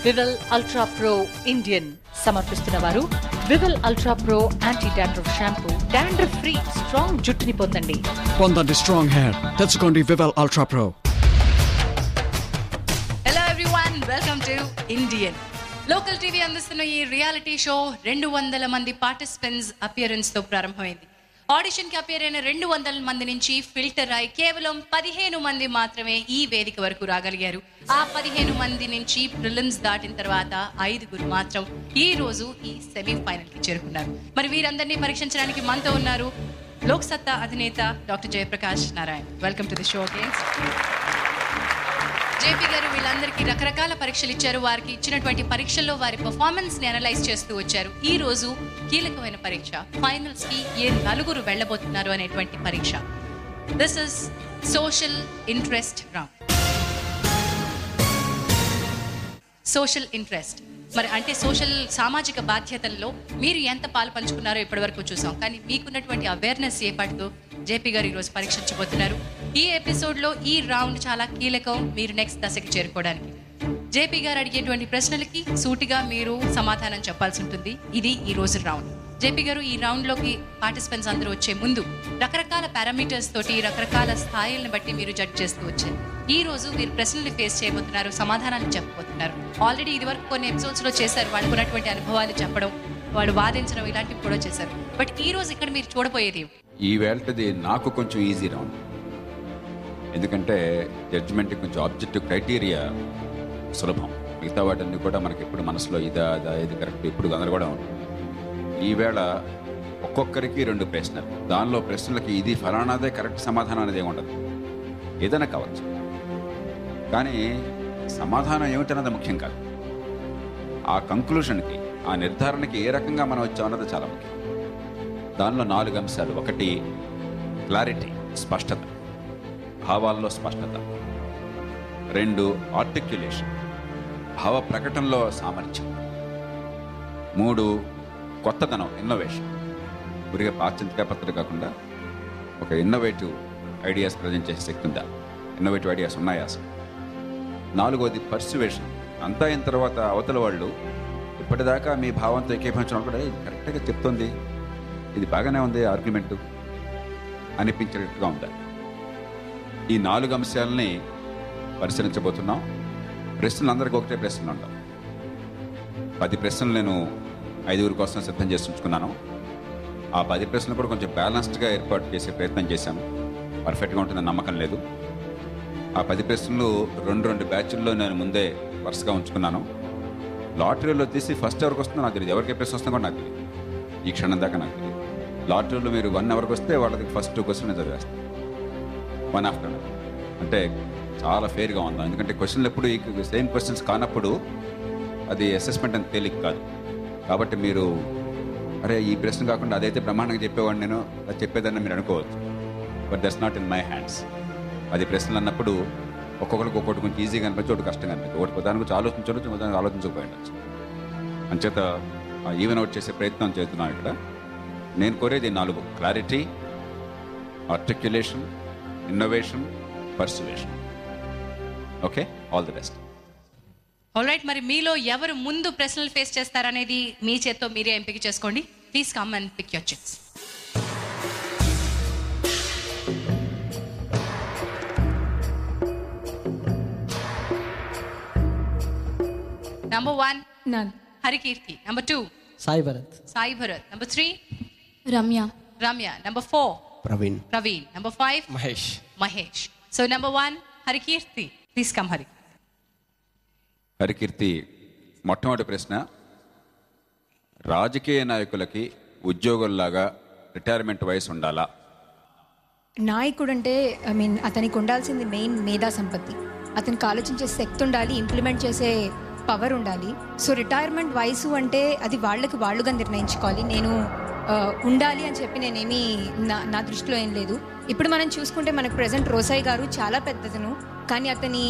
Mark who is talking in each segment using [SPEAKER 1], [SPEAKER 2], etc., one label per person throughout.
[SPEAKER 1] వివల్ ultra pro Indian సమర్పిస్తున్న వారు Vivel ultra pro anti dandruff shampoo. Dandruff free strong జుట్టుని పొందండి.
[SPEAKER 2] పొందండి స్ట్రాంగ్ హెయిర్. తెచ్చుకోండి Vivel ultra pro.
[SPEAKER 3] Hello everyone, welcome to Indian. Local TV అందిస్తున్న ఈ రియాలిటీ షో 200 మంది పార్టిసిపెంట్స్ అపియరెన్స్ తో ప్రారంభమైంది. ఆడిషన్ కి అపియర్ అయిన 200 మంది నుంచి ఫిల్టర్ అయి కేవలం 15 మంది మాత్రమే ఈ వేదిక వరకు రాగలిగారు. ఆ 15 మంది నుంచి ప్రిలిమ్స్ దాటిన తర్వాత 5 మాత్రం ఈ రోజు ఈ సెమీఫైనల్ కి చేరుకున్నారు. మరి వీరందరినీ పరీక్షించడానికి మనతో ఉన్నారు లోక్ సత్తా అధినేత doctor Jayaprakash Narayan. Welcome to the show again. JP గారు వీళ్ళందరికీ రకరకాల పరీక్షలు ఇచ్చారు. వారికి ఇచ్చినటువంటి పరీక్షల్లో వారి పర్ఫార్మెన్స్ ని అనలైజ్ చేస్తూ వచ్చారు. ఈ రోజు కీలకమైన పరీక్ష, ఫైనల్స్ కి ఏ 4 వెళ్ళబోతున్నారు అనేటువంటి పరీక్ష. This is social interest round. Social interest మరి అంటే సామాజిక బాధ్యతల్లో మీరు ఎంత పాలు పంచుకున్నారో ఇప్పటి వరకు చూసాం. కానీ మీకున్నటువంటి అవేర్నెస్ ఏ పాటుతో జేపీ గారు ఈరోజు పరీక్షించబోతున్నారు. ఈ ఎపిసోడ్లో ఈ రౌండ్ చాలా కీలకం మీరు నెక్స్ట్ దశకి చేరుకోవడానికి. జేపీ గారు అడిగేటువంటి ప్రశ్నలకి సూటిగా మీరు సమాధానం చెప్పాల్సి ఉంటుంది. ఇది ఈ రోజు రౌండ్. జేపీ గారు, ఈ రౌండ్లోకి పార్టిసిపెంట్స్ అందరూ వచ్చే ముందు రకరకాల పారామీటర్స్ తోటి రకరకాల స్థాయిలను బట్టి మీరు జడ్జ్ చేస్తూ వచ్చారు. ఈ రోజు మీరు ప్రశ్నలు ఫేస్ చేయబోతున్నారు, సమాధానాలు చెప్పబోతున్నారు. ఆల్రెడీ ఇదివరకు కొన్ని ఎపిసోడ్స్లో చేశారు. వాళ్ళకు ఉన్నటువంటి అనుభవాలు చెప్పడం, వాళ్ళు వాదించడం, ఇలాంటివి కూడా చేశారు. బట్ ఈ రోజు ఇక్కడ మీరు చూడబోయేది
[SPEAKER 4] ఈ వేళది నాకు కొంచెం ఈజీ రౌండ్. ఎందుకంటే జడ్జిమెంట్ కొంచెం ఆబ్జెక్టివ్ క్రైటీరియా సులభం. మిగతా వాటిని కూడా మనకి ఎప్పుడు మనసులో ఇది కరెక్ట్ ఇప్పుడు గందరగోళం ఉంటుంది. ఈవేళ ఒక్కొక్కరికి 2 ప్రశ్నలు, దానిలో ప్రశ్నలకి ఇది ఫలానాదే కరెక్ట్ సమాధానం అనేది ఏమి ఉండదు. ఏదైనా కావచ్చు, కానీ సమాధానం ఏమిటన్నది ముఖ్యం కాదు. ఆ కంక్లూషన్కి, ఆ నిర్ధారణకి ఏ రకంగా మనం వచ్చామన్నది చాలా ముఖ్యం. దానిలో 4 అంశాలు. 1 క్లారిటీ, స్పష్టత, భావాల్లో స్పష్టత. 2 ఆర్టిక్యులేషన్, భావ ప్రకటనలో సామర్థ్యం. 3 కొత్తదనం, ఇన్నోవేషన్. ఊరిగా పాశ్చాత్య పద్ధతి కాకుండా ఒక ఇన్నోవేటివ్ ఐడియాస్ ప్రజెంట్ చేసే శక్తి ఉందా, ఇన్నోవేటివ్ ఐడియాస్ ఉన్నాయా అసలు. 4 పర్సువేషన్. అంతా అయిన తర్వాత అవతల వాళ్ళు ఇప్పటిదాకా మీ భావంతో ఏకీభవించడం కూడా ఇది కరెక్ట్గా చెప్తుంది, ఇది బాగానే ఉంది ఆర్గ్యుమెంటు అనిపించేటట్టుగా ఉందా. ఈ 4 అంశాలని పరిశీలించబోతున్నాం. ప్రశ్నలు అందరికీ ఒకటే ప్రశ్నలు ఉండవు. 10 ప్రశ్నలు నేను 5 కోసం సిద్ధం చేసి ఉంచుకున్నాను. ఆ 10 ప్రశ్నలు కూడా కొంచెం బ్యాలెన్స్డ్గా ఏర్పాటు చేసే ప్రయత్నం చేశాను. పర్ఫెక్ట్గా ఉంటుందని నమ్మకం లేదు. ఆ 10 ప్రశ్నలు 2 బ్యాచ్ల్లో నేను ముందే వరుసగా ఉంచుకున్నాను. లాటరీలో తీసి ఫస్ట్ ఎవరికి వస్తుందో నాకు తెలియదు, ఎవరికి ప్రశ్న వస్తుందో కూడా నాకు తెలియదు. ఈ క్షణం దాకా నాకు తెలియదు. లాటరీలో మీరు 1 అవర్కి వస్తే వాళ్ళకి ఫస్ట్ 2 క్వశ్చన్ చదివేస్తాను, 1 ఆఫ్టర్. అంటే చాలా ఫెయిర్గా ఉందా, ఎందుకంటే క్వశ్చన్లు ఎప్పుడు ఈ సేమ్ క్వశ్చన్స్ కానప్పుడు అది అసెస్మెంట్ అని తేలిక కాదు. కాబట్టి మీరు అరే ఈ ప్రశ్న కాకుండా అదైతే బ్రహ్మాండంగా చెప్పేవాడిని, నేను అది చెప్పేదాన్ని మీరు అనుకోవచ్చు. But that's not in my hands. 10 ప్రశ్నలు అన్నప్పుడు ఒక్కొక్కరికి ఒక్కొక్కటి కొంచెం ఈజీగా అనిపించి, ఒకటి కష్టంగా అనిపించి, ఒకటి దాని గురించి ఆలోచించవచ్చు, దానికి ఆలోచించకపోయి ఉండొచ్చు. అంచేత ఈవెన్ అవుట్ చేసే ప్రయత్నం చేస్తున్నాను ఇక్కడ. నేను కోరేది 4: clarity, articulation, innovation, persuasion. Okay, all the best.
[SPEAKER 3] Alright, మరి మీలో ఎవరు ముందు ప్రశ్నలు ఫేస్ చేస్తారనేది మీ చేత్తో మీరే ఎంపిక చేసుకోండి. Please come and pick your chits. Number 1
[SPEAKER 5] None.
[SPEAKER 3] Harikeerthi. Number 2
[SPEAKER 6] Sai Bharat.
[SPEAKER 3] Sai Bharath. Number 3
[SPEAKER 5] Ramya.
[SPEAKER 3] Ramya. Number 4
[SPEAKER 6] Praveen.
[SPEAKER 3] Number 5
[SPEAKER 6] Mahesh.
[SPEAKER 3] So number 1 Harikeerthi. Please come Hari.
[SPEAKER 4] Harikeerthi, మొట్టమొదటి ప్రశ్న, రాజకీయ నాయకులకి ఉద్యోగుల్లాగా రిటైర్మెంట్ వయసు ఉండాలా?
[SPEAKER 5] నాయకుడు అంటే అతనికి ఉండాల్సింది మెయిన్ మేధా సంపత్తి. అతనికి ఆలోచించే శక్తి ఉండాలి, ఇంప్లిమెంట్ చేసే పవర్ ఉండాలి. సో రిటైర్మెంట్ వయసు అంటే అది వాళ్ళుగా నిర్ణయించుకోవాలి. నేను ఉండాలి అని చెప్పి నేనేమి నా దృష్టిలో ఏం లేదు. ఇప్పుడు మనం చూసుకుంటే మనకు ప్రెసెంట్ రోసాయి గారు చాలా పెద్దతను, కానీ అతని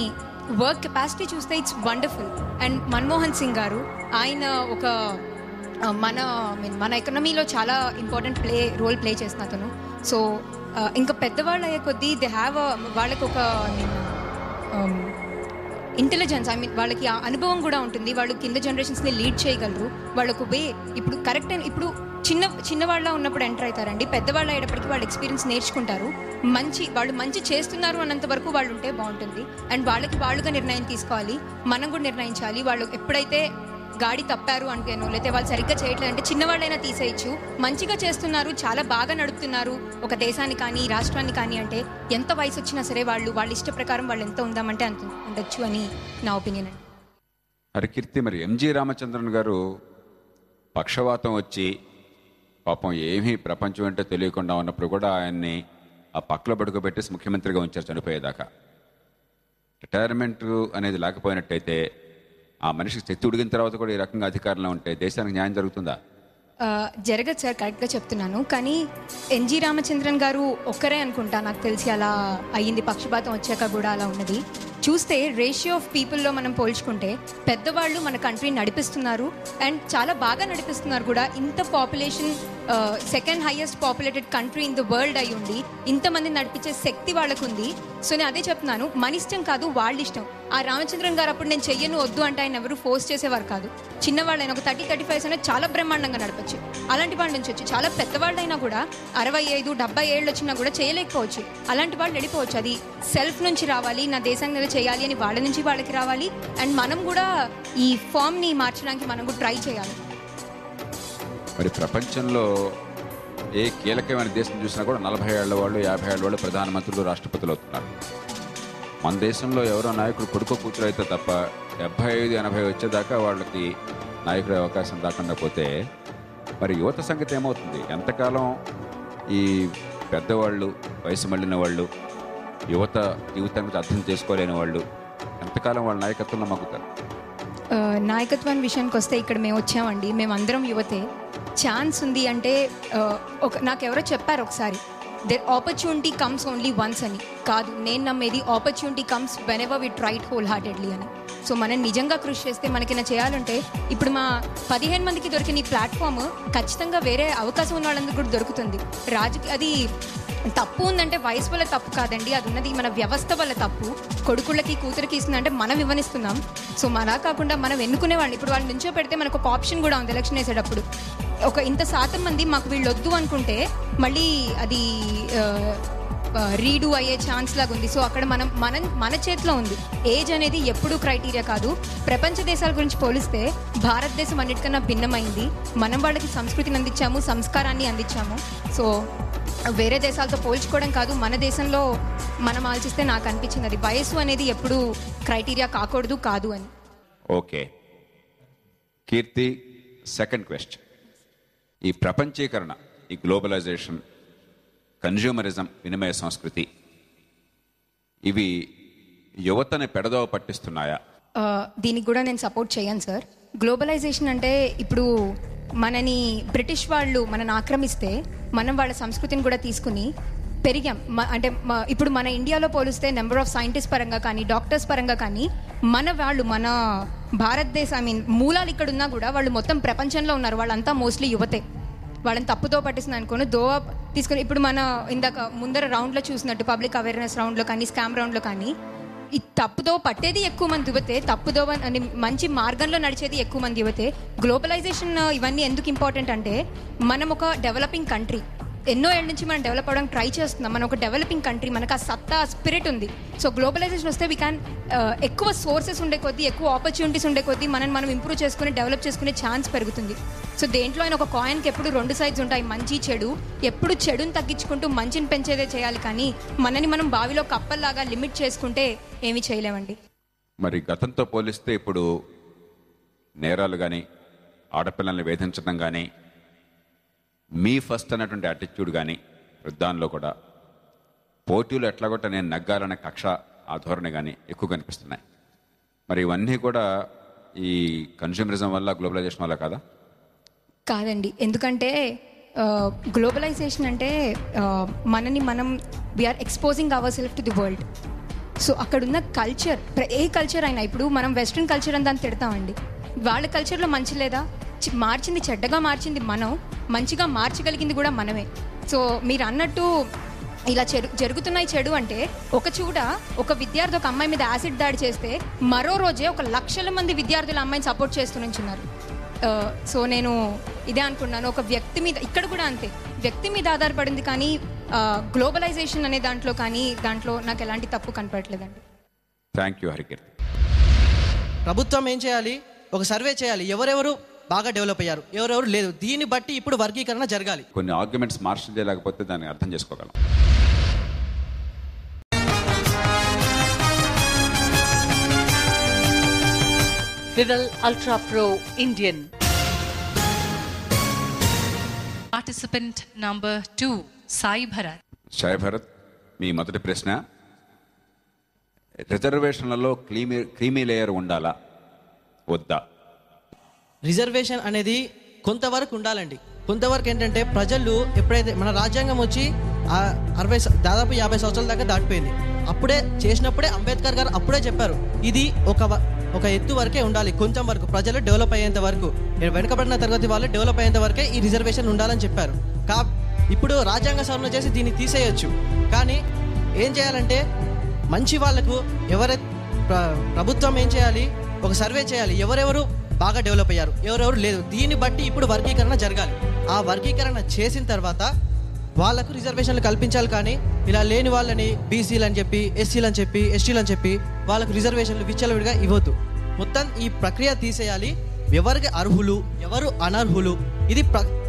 [SPEAKER 5] వర్క్ కెపాసిటీ చూస్తే it's wonderful. And Manmohan Singh గారు, ఆయన ఒక మన ఎకనమీలో చాలా ఇంపార్టెంట్ రోల్ ప్లే చేసిన అతను. సో ఇంకా పెద్దవాళ్ళు అయ్యే కొద్దీ దే హ్యావ్ వాళ్ళకు ఒక ఇంటెలిజెన్స్, ఐ మీన్ వాళ్ళకి ఆ అనుభవం కూడా ఉంటుంది. వాళ్ళు కింద జనరేషన్స్ని లీడ్ చేయగలరు. వాళ్ళకు వే ఇప్పుడు కరెక్ట్ అయిన ఇప్పుడు చిన్నవాళ్ళ ఉన్నప్పుడు ఎంటర్ అవుతారండి. పెద్దవాళ్ళు అయ్యేటప్పటికి వాళ్ళు ఎక్స్పీరియన్స్ నేర్చుకుంటారు. వాళ్ళు మంచి చేస్తున్నారు అన్నంత వరకు వాళ్ళు ఉంటే బాగుంటుంది. అండ్ వాళ్ళుగా నిర్ణయం తీసుకోవాలి, మనం కూడా నిర్ణయించాలి. వాళ్ళు ఎప్పుడైతే గాడి తప్పారు అంటేనో లేకపోతే వాళ్ళు సరిగ్గా చేయట్లేదు అంటే చిన్నవాళ్ళైనా తీసేయచ్చు. మంచిగా చేస్తున్నారు, చాలా బాగా నడుపుతున్నారు ఒక దేశాన్ని కానీ రాష్ట్రాన్ని కానీ అంటే ఎంత వయసు వచ్చినా సరే వాళ్ళ ఇష్ట ప్రకారం వాళ్ళు ఎంత ఉందామంటే అంత ఉండొచ్చు అని నా ఒపీనియన్ అండి.
[SPEAKER 4] హరికీర్తి, మరి ఎంజి రామచంద్రన్ గారు పక్షవాతం వచ్చి పాపం ఏమీ ప్రపంచం అంటే తెలియకుండా ఉన్నప్పుడు కూడా ఆయన్ని ఆ పక్కలో పడుకోబెట్టేసి ముఖ్యమంత్రిగా ఉంచారు చనిపోయేదాకా. రిటైర్మెంట్ అనేది లేకపోయినట్టయితే ఆ మనిషికి శక్తి ఉడిగిన తర్వాత కూడా ఈ రకంగా అధికారంలో ఉంటే దేశానికి న్యాయం జరుగుతుందా?
[SPEAKER 5] జరగదు సార్, కరెక్ట్గా చెప్తున్నాను. కానీ ఎన్జి రామచంద్రన్ గారు ఒక్కరే అనుకుంటా నాకు తెలిసి అలా అయ్యింది. పక్షపాతం వచ్చాక కూడా అలా ఉన్నది. చూస్తే రేషియో ఆఫ్ పీపుల్లో మనం పోల్చుకుంటే పెద్దవాళ్ళు మన కంట్రీని నడిపిస్తున్నారు అండ్ చాలా బాగా నడిపిస్తున్నారు కూడా. ఇంత population, second highest populated country in the world అయి ఉండి ఇంతమంది నడిపించే శక్తి వాళ్ళకు ఉంది. సో నేను అదే చెప్తున్నాను, మన ఇష్టం కాదు వాళ్ళ ఇష్టం. ఆ రామచంద్రన్ గారు అప్పుడు నేను చెయ్యను వద్దు అంటే ఆయన ఎవరు ఫోర్స్ చేసేవారు కాదు. చిన్నవాళ్ళైనా ఒక 30-35 అయినా చాలా బ్రహ్మాండంగా నడపచ్చు. అలాంటి వాళ్ళ నుంచి వచ్చి చాలా పెద్దవాళ్ళైనా కూడా 65-70 ఏళ్ళు వచ్చినా కూడా చేయలేకపోవచ్చు. అలాంటి వాళ్ళు వెళ్ళిపోవచ్చు. అది సెల్ఫ్ నుంచి రావాలి, నా దేశాన్ని చేయాలి అని వాళ్ళ నుంచి వాళ్ళకి రావాలి. అండ్ మనం కూడా ఈ ఫామ్ని మార్చడానికి మనం కూడా ట్రై చేయాలి.
[SPEAKER 4] మరి ప్రపంచంలో ఏ కీలకమైన దేశం చూసినా కూడా 40 ఏళ్ల వాళ్ళు 50 ఏళ్ల వాళ్ళు ప్రధానమంత్రులు రాష్ట్రపతులు అవుతున్నారు. మన దేశంలో ఎవరో నాయకుడు కొడుకు కూతురు అయితే తప్ప 75-80 వచ్చేదాకా వాళ్ళకి నాయకుడి అవకాశం రాకుండా పోతే మరి యువత సంగతి ఏమవుతుంది? ఎంతకాలం ఈ పెద్దవాళ్ళు, వయసు మళ్ళిన వాళ్ళు, యువత జీవితానికి అర్థం చేసుకోలేని వాళ్ళు ఎంతకాలం వాళ్ళ నాయకత్వంలో మగ్గుతారు?
[SPEAKER 5] నాయకత్వం విషయానికి వస్తే ఇక్కడ మేము వచ్చామండి, మేమందరం యువతే. ఛాన్స్ ఉంది అంటే నాకెవరో చెప్పారు ఒకసారి, there opportunity comes only once అని. కాదు, నేను నమ్మేది opportunity comes whenever we try wholeheartedly అని. సో మనం నిజంగా కృషి చేస్తే మనకైనా చేయాలంటే ఇప్పుడు మా 15 మందికి దొరికిన ఈ ప్లాట్ఫామ్ ఖచ్చితంగా వేరే అవకాశం ఉన్న వాళ్ళందరికీ కూడా దొరుకుతుంది. అది తప్పు ఉందంటే వయసు వల్ల తప్పు కాదండి, అది ఉన్నది మన వ్యవస్థ వల్ల తప్పు. కొడుకుళ్ళకి కూతురికి ఇస్తుందంటే మనం ఇవ్వనిస్తున్నాం. సో మరా కాకుండా మనం ఎన్నుకునే వాళ్ళు ఇప్పుడు వాళ్ళు నుంచో పెడితే మనకు ఒక ఆప్షన్ కూడా ఉంది. ఎలక్షన్ వేసేటప్పుడు ఒక ఇంత శాతం మంది మాకు వీళ్ళు వద్దు అనుకుంటే మళ్ళీ అది రీడూ అయ్యే ఛాన్స్ లాగా ఉంది. సో అక్కడ మన చేతిలో ఉంది. ఏజ్ అనేది ఎప్పుడూ క్రైటీరియా కాదు. ప్రపంచ దేశాల గురించి పోలిస్తే భారతదేశం అన్నిటికన్నా భిన్నమైంది. మనం వాళ్ళకి సంస్కృతిని అందించాము, సంస్కారాన్ని అందించాము. సో వేరే దేశాలతో పోల్చుకోవడం కాదు, మన దేశంలో మనం ఆలోచిస్తే నాకు అనిపించింది అది వయసు అనేది ఎప్పుడూ క్రైటీరియా కాకూడదు కాదు అని.
[SPEAKER 4] ఓకే కీర్తి, సెకండ్ క్వశ్చన్. ఈ ప్రపంచీకరణ, ఈ గ్లోబలైజేషన్, కన్జ్యూమరిజం, వినిమయ సంస్కృతి, ఇవి యువతని పెడదోవ పట్టిస్తున్నాయా?
[SPEAKER 5] దీనికి కూడా నేను సపోర్ట్ చేయను సార్. గ్లోబలైజేషన్ అంటే ఇప్పుడు మనని బ్రిటిష్ వాళ్ళు మనని ఆక్రమిస్తే మనం వాళ్ళ సంస్కృతిని కూడా తీసుకుని పెరిగాం. అంటే ఇప్పుడు మన ఇండియాలో పోలిస్తే నెంబర్ ఆఫ్ సైంటిస్ట్ పరంగా కానీ డాక్టర్స్ పరంగా కానీ మన భారతదేశం మూలాలు ఇక్కడ ఉన్నా కూడా వాళ్ళు మొత్తం ప్రపంచంలో ఉన్నారు. వాళ్ళంతా మోస్ట్లీ యువతే. వాళ్ళని తప్పుదో పట్టిస్తుంది అనుకోని దోవ తీసుకొని ఇప్పుడు మన ఇందాక ముందర రౌండ్లో చూసినట్టు పబ్లిక్ అవేర్నెస్ రౌండ్లో కానీ స్కామ్ రౌండ్లో కానీ ఈ తప్పుదో పట్టేది ఎక్కువ మంది యువతే, తప్పుదో అని మంచి మార్గంలో నడిచేది ఎక్కువ మంది యువతే. గ్లోబలైజేషన్ ఇవన్నీ ఎందుకు ఇంపార్టెంట్ అంటే మనం ఒక డెవలపింగ్ కంట్రీ, ఎన్నో ఏళ్ళ నుంచి మనం డెవలప్ అవ్వడానికి ట్రై చేస్తున్నాం. మనం ఒక డెవలపింగ్ కంట్రీ, మనకు ఆ సత్తా స్పిరిట్ ఉంది. సో గ్లోబలైజేషన్ వస్తే వీ క్యాన్ ఎక్కువ సోర్సెస్ ఉండే కొద్దీ, ఎక్కువ ఆపర్చునిటీస్ ఉండే కొద్దీ మనం ఇంప్రూవ్ చేసుకుని డెవలప్ చేసుకునే ఛాన్స్ పెరుగుతుంది. సో దేంట్లో అయినా ఒక కాయిన్కి ఎప్పుడు 2 సైడ్స్ ఉంటాయి, మంచి చెడు. ఎప్పుడు చెడుని తగ్గించుకుంటూ మంచిని పెంచేదే చేయాలి, కానీ మనని మనం బావిలో కప్పల్లాగా లిమిట్ చేసుకుంటే ఏమీ చేయలేమండి.
[SPEAKER 4] మరి గతంతో పోలిస్తే ఇప్పుడు నేరాలు కానీ, ఆడపిల్లల్ని వేధించడం కానీ, మీ ఫస్ట్ అన్నటువంటి యాటిట్యూడ్ కానీ, దానిలో కూడా పోటీలు ఎట్లాగొట్ట నేను నగ్గాలనే కక్ష, ఆ ధోరణి కానీ ఎక్కువ కనిపిస్తున్నాయి. మరి ఇవన్నీ కూడా ఈ కన్స్యూమరిజం వల్ల, గ్లోబలైజేషన్ వల్ల కాదా?
[SPEAKER 5] కాదండి. ఎందుకంటే గ్లోబలైజేషన్ అంటే మనని మనం we are exposing our self to the world. So అక్కడున్న కల్చర్, ఏ కల్చర్ అయినా, ఇప్పుడు మనం వెస్ట్రన్ కల్చర్ అని దాన్ని తిడతామండి. వాళ్ళ కల్చర్లో మంచి లేదా? మార్చింది, చెడ్డగా మార్చింది మనం, మంచిగా మార్చగలిగింది కూడా మనమే. సో మీరు అన్నట్టు ఇలా జరుగుతున్నాయి చెడు అంటే ఒక విద్యార్థి ఒక అమ్మాయి మీద యాసిడ్ దాడి చేస్తే మరో రోజే 1,00,000 మంది విద్యార్థులు అమ్మాయిని సపోర్ట్ చేస్తూ నుంచున్నారు. సో నేను ఇదే అనుకున్నాను, ఒక వ్యక్తి మీద, ఇక్కడ కూడా అంతే, వ్యక్తి మీద ఆధారపడింది, కానీ గ్లోబలైజేషన్ అనే దాంట్లో నాకు ఎలాంటి తప్పు కనపడట్లేదండి.
[SPEAKER 4] Thank you Harikeerthi.
[SPEAKER 6] ప్రభుత్వం ఏం చేయాలి? ఒక సర్వే చేయాలి, ఎవరెవరు బాగా డెవలప్ అయ్యారు, ఎవరెవరు లేదు. దీన్ని బట్టి ఇప్పుడు వర్గీకరణ జరగాలి.
[SPEAKER 4] కొన్ని ఆర్గ్యుమెంట్స్ మార్షల్ చేయలేకపోతే దాన్ని అర్థం చేసుకోగలం.
[SPEAKER 1] Vivel ultra pro Indian.
[SPEAKER 3] Participant number 2 Sai Bharat.
[SPEAKER 4] Sai Bharat, మీ మొదటి ప్రశ్న, రిజర్వేషన్లలో క్రీమీ లేయర్ ఉండాలా వద్దా?
[SPEAKER 6] రిజర్వేషన్ అనేది కొంతవరకు ఉండాలండి. కొంతవరకు ఏంటంటే ప్రజలు ఎప్పుడైతే మన రాజ్యాంగం వచ్చి దాదాపు 50 సంవత్సరాల దాకా దాటిపోయింది. అప్పుడే చేసినప్పుడే అంబేద్కర్ గారు అప్పుడే చెప్పారు, ఇది ఒక ఎత్తు వరకే ఉండాలి, కొంచెం వరకు ప్రజలు డెవలప్ అయ్యేంత వరకు, వెనుకబడిన తరగతి వాళ్ళు డెవలప్ అయ్యేంత వరకే ఈ రిజర్వేషన్ ఉండాలని చెప్పారు. ఇప్పుడు రాజ్యాంగ సవరణ చేసి దీన్ని తీసేయచ్చు. కానీ ఏం చేయాలంటే మంచి వాళ్లకు ప్రభుత్వం ఏం చేయాలి? ఒక సర్వే చేయాలి, ఎవరెవరు బాగా డెవలప్ అయ్యారు, ఎవరెవరు లేదు. దీన్ని బట్టి ఇప్పుడు వర్గీకరణ జరగాలి. ఆ వర్గీకరణ చేసిన తర్వాత వాళ్ళకు రిజర్వేషన్లు కల్పించాలి. కానీ ఇలా లేని వాళ్ళని బీసీలు అని చెప్పి, ఎస్సీలు అని చెప్పి, ఎస్టీలు అని చెప్పి వాళ్ళకు రిజర్వేషన్లు విచ్చలవిడిగా ఇవ్వద్దు. మొత్తం ఈ ప్రక్రియ తీసేయాలి. ఎవరికి అర్హులు, ఎవరు అనర్హులు,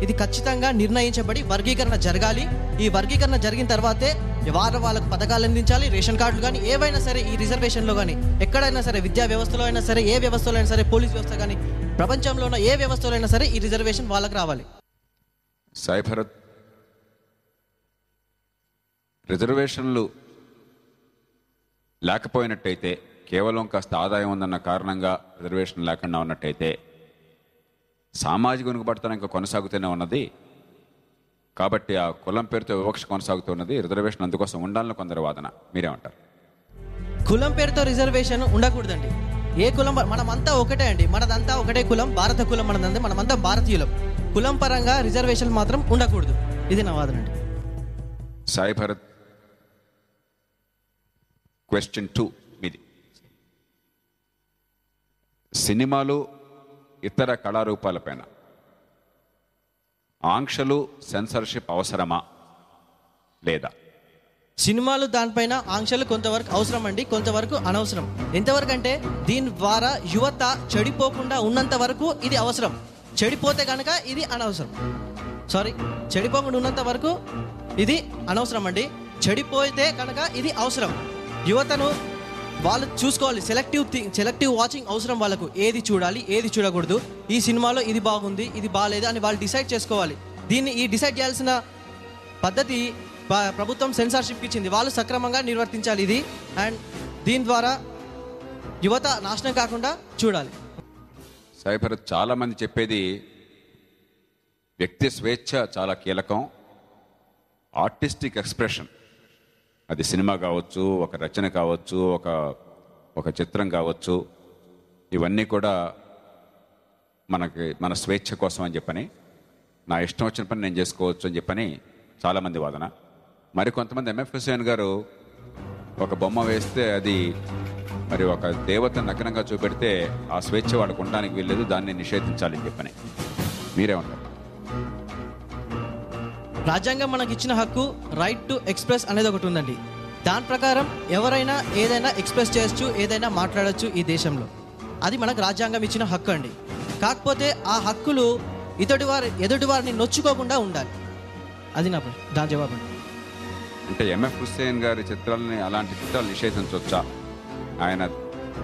[SPEAKER 6] ఇది ఖచ్చితంగా నిర్ణయించబడి వర్గీకరణ జరగాలి. ఈ వర్గీకరణ జరిగిన తర్వాతే వాళ్ళకు పథకాలు అందించాలి. రేషన్ కార్డులు కానీ ఏవైనా సరే ఈ రిజర్వేషన్లో కానీ ఎక్కడైనా సరే, విద్యా వ్యవస్థలో అయినా సరే, ఏ వ్యవస్థలో అయినా సరే, పోలీస్ వ్యవస్థ కానీ, ప్రపంచంలో ఉన్న ఏ వ్యవస్థలో అయినా సరే ఈ రిజర్వేషన్ వాళ్ళకి రావాలి.
[SPEAKER 4] సాయి భరత్, రిజర్వేషన్లు లేకపోయినట్టయితే, కేవలం కాస్త ఆదాయం ఉందన్న కారణంగా రిజర్వేషన్ లేకుండా ఉన్నట్టయితే సామాజిక వెనుకబడతనం ఇంకా కొనసాగుతూనే ఉన్నది. కాబట్టి ఆ కులం పేరుతో వివక్ష కొనసాగుతున్నది. రిజర్వేషన్ అందుకోసం ఉండాలని కొందరు వాదన. మీరేమంటారు?
[SPEAKER 6] కులం పేరుతో రిజర్వేషన్ ఉండకూడదండి. ఏ కులం, మనమంతా ఒకటే అండి, మనదంతా ఒకటే కులం, భారత కులం మనదంతా, మనమంతా భారతీయులం. కులం పరంగా రిజర్వేషన్ మాత్రం ఉండకూడదు. ఇది నా వాదన అండి.
[SPEAKER 4] సాయి భరత్, క్వశ్చన్ 2 మీది. సినిమాలు, ఇతర కళారూపాలపైన ఆంక్షలు, సెన్సర్షిప్ అవసరమా లేదా?
[SPEAKER 6] సినిమాలు దానిపైన ఆంక్షలు కొంతవరకు అవసరం అండి, కొంతవరకు అనవసరం. ఎంతవరకు అంటే దీని ద్వారా యువత చెడిపోకుండా ఉన్నంత వరకు ఇది అవసరం. చెడిపోతే కనుక ఇది అనవసరం. చెడిపోకుండా ఉన్నంత వరకు ఇది అనవసరం అండి. చెడిపోతే కనుక ఇది అవసరం. యువతను వాళ్ళు చూసుకోవాలి. సెలెక్టివ్ వాచింగ్ అవసరం వాళ్ళకు. ఏది చూడాలి, ఏది చూడకూడదు, ఈ సినిమాలో ఇది బాగుంది, ఇది బాగాలేదు అని వాళ్ళు డిసైడ్ చేసుకోవాలి. ఈ డిసైడ్ చేయాల్సిన పద్ధతి ప్రభుత్వం సెన్సార్షిప్ ఇచ్చింది, వాళ్ళు సక్రమంగా నిర్వర్తించాలి ఇది. అండ్ దీని ద్వారా యువత నాశనం కాకుండా చూడాలి.
[SPEAKER 4] సాయి భరత్, చాలామంది చెప్పేది వ్యక్తి స్వేచ్ఛ చాలా కీలకం, ఆర్టిస్టిక్ ఎక్స్ప్రెషన్, అది సినిమా కావచ్చు, ఒక రచన కావచ్చు, ఒక చిత్రం కావచ్చు, ఇవన్నీ కూడా మన స్వేచ్ఛ కోసం అని చెప్పని, నా ఇష్టం వచ్చిన పని నేను చేసుకోవచ్చు అని చెప్పని చాలామంది వాదన. మరికొంతమంది ఎంఎఫ్ హుస్సేన్ గారు ఒక బొమ్మ వేస్తే అది మరి ఒక దేవతను నగ్నంగా చూపెడితే ఆ స్వేచ్ఛ వాడికి ఉండడానికి వీల్లేదు, దాన్ని నిషేధించాలని చెప్పని. మీరేమంటారు?
[SPEAKER 6] రాజ్యాంగం మనకి ఇచ్చిన హక్కు రైట్ టు ఎక్స్ప్రెస్ అనేది ఒకటి ఉందండి. దాని ప్రకారం ఎవరైనా ఏదైనా ఎక్స్ప్రెస్ చేయొచ్చు, ఏదైనా మాట్లాడచ్చు ఈ దేశంలో. అది మనకు రాజ్యాంగం ఇచ్చిన హక్కు అండి. కాకపోతే ఆ హక్కులు ఎదుటి వారిని నొచ్చుకోకుండా ఉండాలి. అది దాని జవాబు అండి.
[SPEAKER 4] అంటే ఎంఎఫ్ హుస్సేన్ గారి చిత్రాలని, అలాంటి చిత్రాలు నిషేధించవచ్చా? ఆయన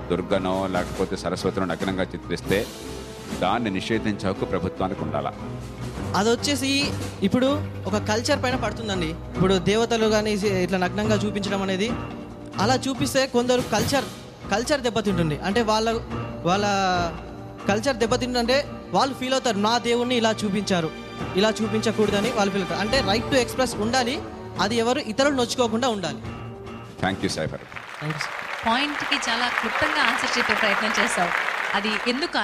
[SPEAKER 4] దుర్గనో లేకపోతే సరస్వతినో నగ్నంగా చిత్రిస్తే దాన్ని నిషేధించే హక్కు ప్రభుత్వానికి ఉండాలా?
[SPEAKER 6] అది వచ్చేసి ఇప్పుడు ఒక కల్చర్ పైన పడుతుందండి. ఇప్పుడు దేవతలు కానీ ఇట్లా నగ్నంగా చూపించడం అనేది, అలా చూపిస్తే కొందరు కల్చర్ దెబ్బతింటుంది. అంటే వాళ్ళ కల్చర్ దెబ్బతింటుందంటే వాళ్ళు ఫీల్ అవుతారు, నా దేవుణ్ణి ఇలా చూపించారు, ఇలా చూపించకూడదని వాళ్ళు ఫీల్ అవుతారు. అంటే రైట్ టు ఎక్స్ప్రెస్ ఉండాలి, అది ఎవరు ఇతరులు నొచ్చుకోకుండా ఉండాలి.
[SPEAKER 4] Thank you Sai Bharat.
[SPEAKER 3] పాయింట్కి చాలా క్లుప్తంగా ఆన్సర్ చెప్పే ప్రయత్నం చేస్తావు. అది ఎందుకు